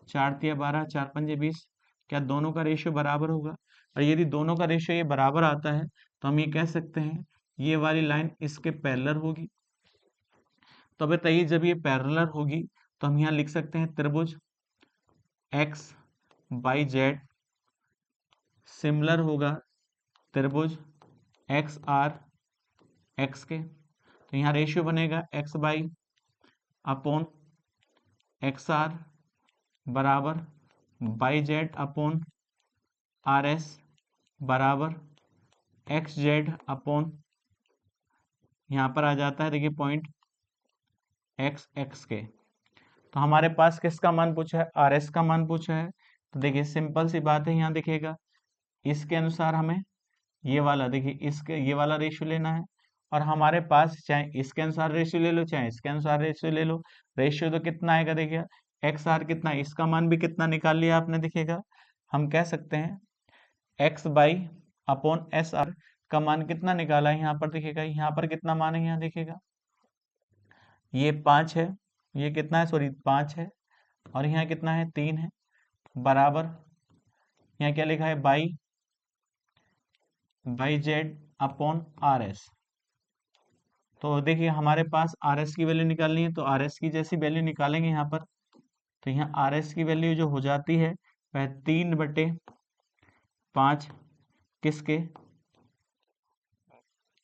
4 तिया 12, 4 पंजे 20। क्या दोनों का रेशियो बराबर होगा? और यदि दोनों का रेशियो ये बराबर आता है तो हम ये कह सकते हैं ये वाली लाइन इसके पैरेलल होगी। तो बताइए, जब ये पैरेलल होगी तो हम यहाँ लिख सकते हैं त्रिभुज एक्स बाई जेड सिमिलर होगा त्रिभुज एक्स आर एक्स के। तो यहाँ रेशियो बनेगा x by upon x r बराबर by z upon r s बराबर एक्स जेड अपॉन, यहाँ पर आ जाता है देखिए पॉइंट एक्स एक्स के। तो हमारे पास किसका मान पूछा है, आर एस का मान पूछा है। तो देखिए सिंपल सी बात है, यहाँ देखिएगा इसके अनुसार हमें ये वाला, देखिए इसके ये वाला रेशियो लेना है। और हमारे पास चाहे इसके अनुसार रेशियो ले लो चाहे इसके अनुसार रेशियो ले लो, रेशियो तो कितना आएगा, देखिए एक्स आर कितना, इसका मान भी कितना निकाल लिया आपने, देखिएगा हम कह सकते हैं x by upon S R का मान कितना निकाला है, यहाँ पर देखिएगा यहाँ पर कितना मान है, यहाँ देखिएगा ये 5 है, ये कितना है, सॉरी 5 है, और यहाँ कितना है 3 है, बराबर यहाँ क्या लिखा है by z upon r S. तो देखिए हमारे पास आर एस की वैल्यू निकालनी है, तो आर एस की जैसी वैल्यू निकालेंगे यहाँ पर। तो यहाँ आर एस की वैल्यू जो हो जाती है वह 3/5 किसके,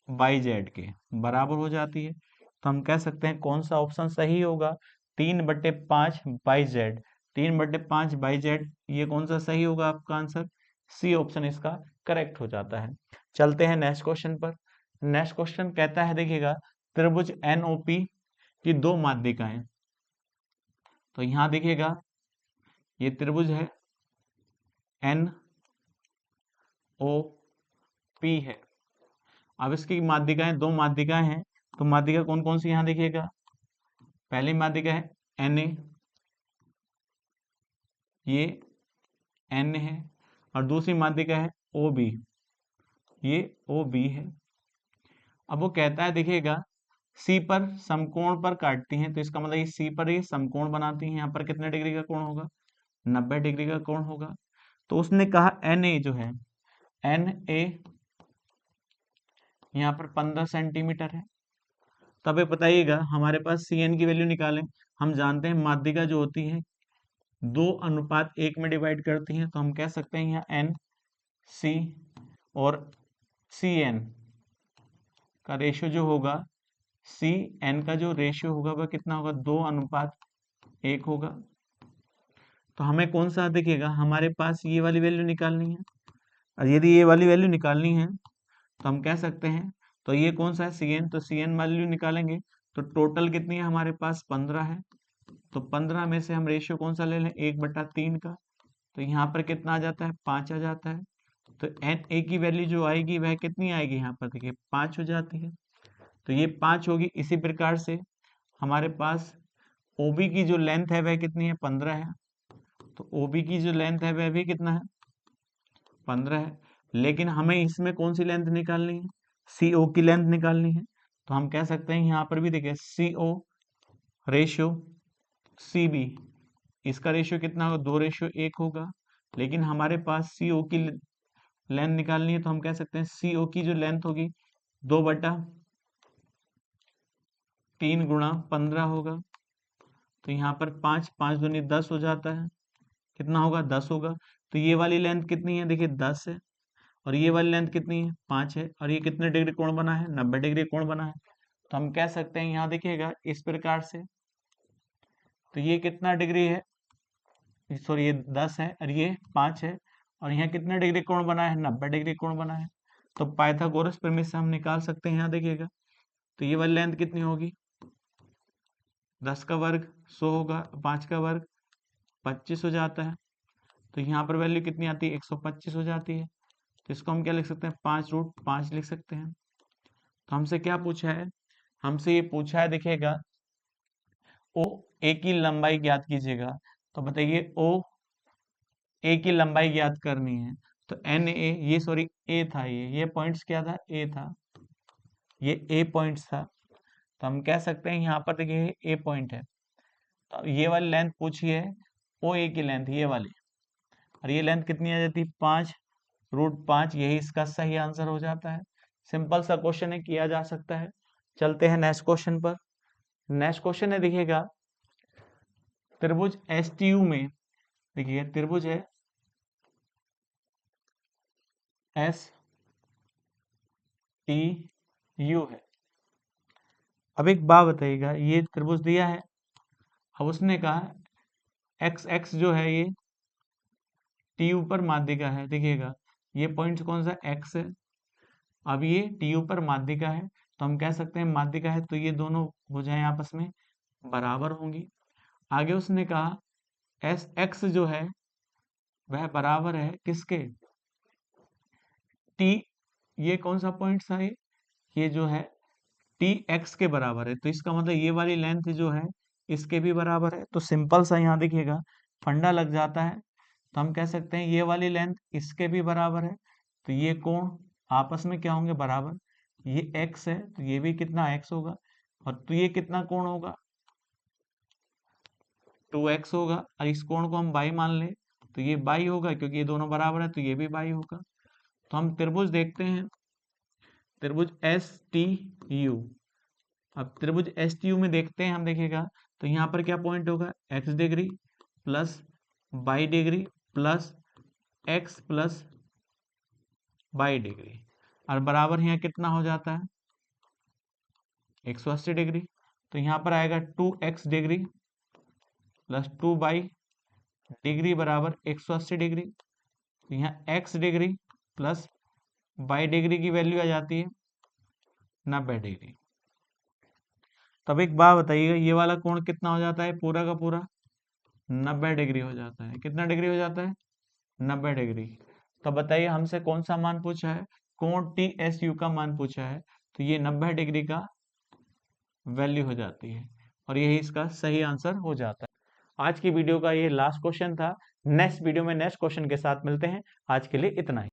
बाई जेड के बराबर हो जाती है। तो हम कह सकते हैं कौन सा ऑप्शन सही होगा, 3/5 बाई जेड। 3/5 बाई जेड, ये कौन सा सही होगा आपका आंसर, सी ऑप्शन इसका करेक्ट हो जाता है। चलते हैं नेक्स्ट क्वेश्चन पर। नेक्स्ट क्वेश्चन कहता है, देखिएगा त्रिभुज एनओपी की दो माध्यिकाएं। तो यहां देखिएगा ये त्रिभुज है एन ओ पी है। अब इसकी माध्यिकाएं, दो माध्यिकाएं हैं, तो माध्यिका कौन कौन सी यहाँ देखिएगा, पहली माध्यिका है Na, ये N है, और दूसरी माध्यिका है OB, ये OB है। अब वो कहता है देखिएगा C पर समकोण पर काटती हैं, तो इसका मतलब ये C पर ये समकोण बनाती हैं, यहाँ पर कितने डिग्री का कोण होगा, 90 डिग्री का कोण होगा। तो उसने कहा Na जो है, Na यहाँ पर 15 सेंटीमीटर है। तब ये बताइएगा हमारे पास Cn की वैल्यू निकालें। हम जानते हैं माध्यिका जो होती है 2:1 में डिवाइड करती हैं, तो हम कह सकते हैं यहाँ एन सी और सी एन का रेशियो जो होगा, सी एन का जो रेशियो होगा वह कितना होगा, 2:1 होगा। तो हमें कौन सा दिखेगा, हमारे पास ये वाली वैल्यू निकालनी है। और यदि ये वाली वैल्यू निकालनी है तो हम कह सकते हैं, तो ये कौन सा है सी एन, तो सी एन वैल्यू निकालेंगे तो टोटल कितनी है हमारे पास 15 है। तो 15 में से हम रेशियो कौन सा ले लें, 1/3 का। तो यहाँ पर कितना आ जाता है, 5 आ जाता है। तो एन ए की वैल्यू जो आएगी वह कितनी आएगी, यहाँ पर देखिए 5 हो जाती है। तो ये 5 होगी। इसी प्रकार से हमारे पास ओबी की जो लेंथ है वह कितनी है, 15 है। तो ओबी की जो लेंथ है वह भी कितना है, 15 है। लेकिन हमें इसमें कौन सी लेंथ निकालनी है, सी ओ की लेंथ निकालनी है। तो हम कह सकते हैं यहाँ पर भी देखिए सी ओ रेशियो सी बी, इसका रेशियो कितना होगा, 2:1 होगा। लेकिन हमारे पास सी ओ की लेंथ निकालनी है, तो हम कह सकते हैं सी ओ की जो लेंथ होगी 2/3 गुणा 15 होगा। तो यहाँ पर 5 5 दूनी 10 हो जाता है, कितना होगा, 10 होगा। तो ये वाली लेंथ कितनी है, देखिए 10 है, और ये वाली लेंथ कितनी है, 5 है, और ये कितने डिग्री कोण बना है, 90 डिग्री कोण बना है। तो हम कह सकते हैं यहाँ देखिएगा इस प्रकार से, तो ये कितना डिग्री है, सॉरी ये 10 है और ये 5 है, और यहाँ कितने डिग्री कोण बना है, 90 डिग्री कोण बना है। तो पाइथागोरस प्रमेय से हम निकाल सकते हैं। यहाँ देखिएगा, तो ये वाली लेंथ कितनी होगी, 10 का वर्ग 100 होगा, 5 का वर्ग 25 हो जाता है। तो यहाँ पर वैल्यू कितनी आती है, 125 हो जाती है। तो इसको हम क्या लिख सकते हैं, 5√5 लिख सकते हैं। तो हमसे क्या पूछा है, हमसे ये पूछा है, देखिएगा ओ ए की लंबाई ज्ञात कीजिएगा। तो बताइए ओ ए की लंबाई ज्ञात करनी है, तो एन ए, ये सॉरी ए था, ये पॉइंट्स क्या था, ए था, ये ए पॉइंट्स था। तो हम कह सकते हैं यहाँ पर देखिए ए पॉइंट है, तो ये वाली लेंथ पूछी है, ओ ए की लेंथ ये वाली, और ये लेंथ कितनी आ जाती है, 5√5, यही इसका सही आंसर हो जाता है। सिंपल सा क्वेश्चन है, किया जा सकता है। चलते हैं नेक्स्ट क्वेश्चन पर। नेक्स्ट क्वेश्चन है, देखिएगा त्रिभुज एस टी यू में, देखिए त्रिभुज है एस टी यू है। अब एक बात बताइएगा, ये त्रिभुज दिया है, अब उसने कहा एक्स एक्स जो है ये टी यू पर माध्यिका है। देखिएगा ये पॉइंट कौन सा, एक्स है। अब ये टी यू पर माध्यिका है, तो हम कह सकते हैं माध्यिका है तो ये दोनों भुजाएं आपस में बराबर होंगी। आगे उसने कहा एस एक्स जो है वह बराबर है किसके, टी, ये कौन सा पॉइंट था, ये जो है टी एक्स के बराबर है। तो इसका मतलब ये वाली लेंथ जो है इसके भी बराबर है। तो सिंपल सा यहाँ देखिएगा फंडा लग जाता है। तो हम कह सकते हैं ये वाली लेंथ इसके भी बराबर है, तो ये कोण आपस में क्या होंगे, बराबर। ये x है तो ये भी कितना x होगा, और तो ये कितना कोण होगा, 2x होगा। और इस कोण को हम बाई मान लें तो ये बाई होगा, क्योंकि ये दोनों बराबर है तो ये भी बाई होगा। तो हम त्रिभुज देखते हैं, त्रिभुज एस टी यू। अब त्रिभुज एस टी यू में देखते हैं हम, देखिएगा तो यहाँ पर क्या पॉइंट होगा, x degree plus by degree plus x plus by degree, और बराबर यहाँ कितना हो जाता है, 180 डिग्री। तो यहाँ पर आएगा 2x degree plus 2 by degree बराबर 180 डिग्री। तो यहाँ x degree plus by degree की वैल्यू आ जाती है 90 डिग्री। तब एक बात बताइएगा, ये वाला कोण कितना हो जाता है, पूरा का पूरा 90 डिग्री हो जाता है। कितना डिग्री हो जाता है, 90 डिग्री। तो बताइए हमसे कौन सा मान पूछा है, कोण टी एस यू का मान पूछा है, तो ये 90 डिग्री का वैल्यू हो जाती है, और यही इसका सही आंसर हो जाता है। आज की वीडियो का ये लास्ट क्वेश्चन था। नेक्स्ट वीडियो में नेक्स्ट क्वेश्चन के साथ मिलते हैं। आज के लिए इतना ही।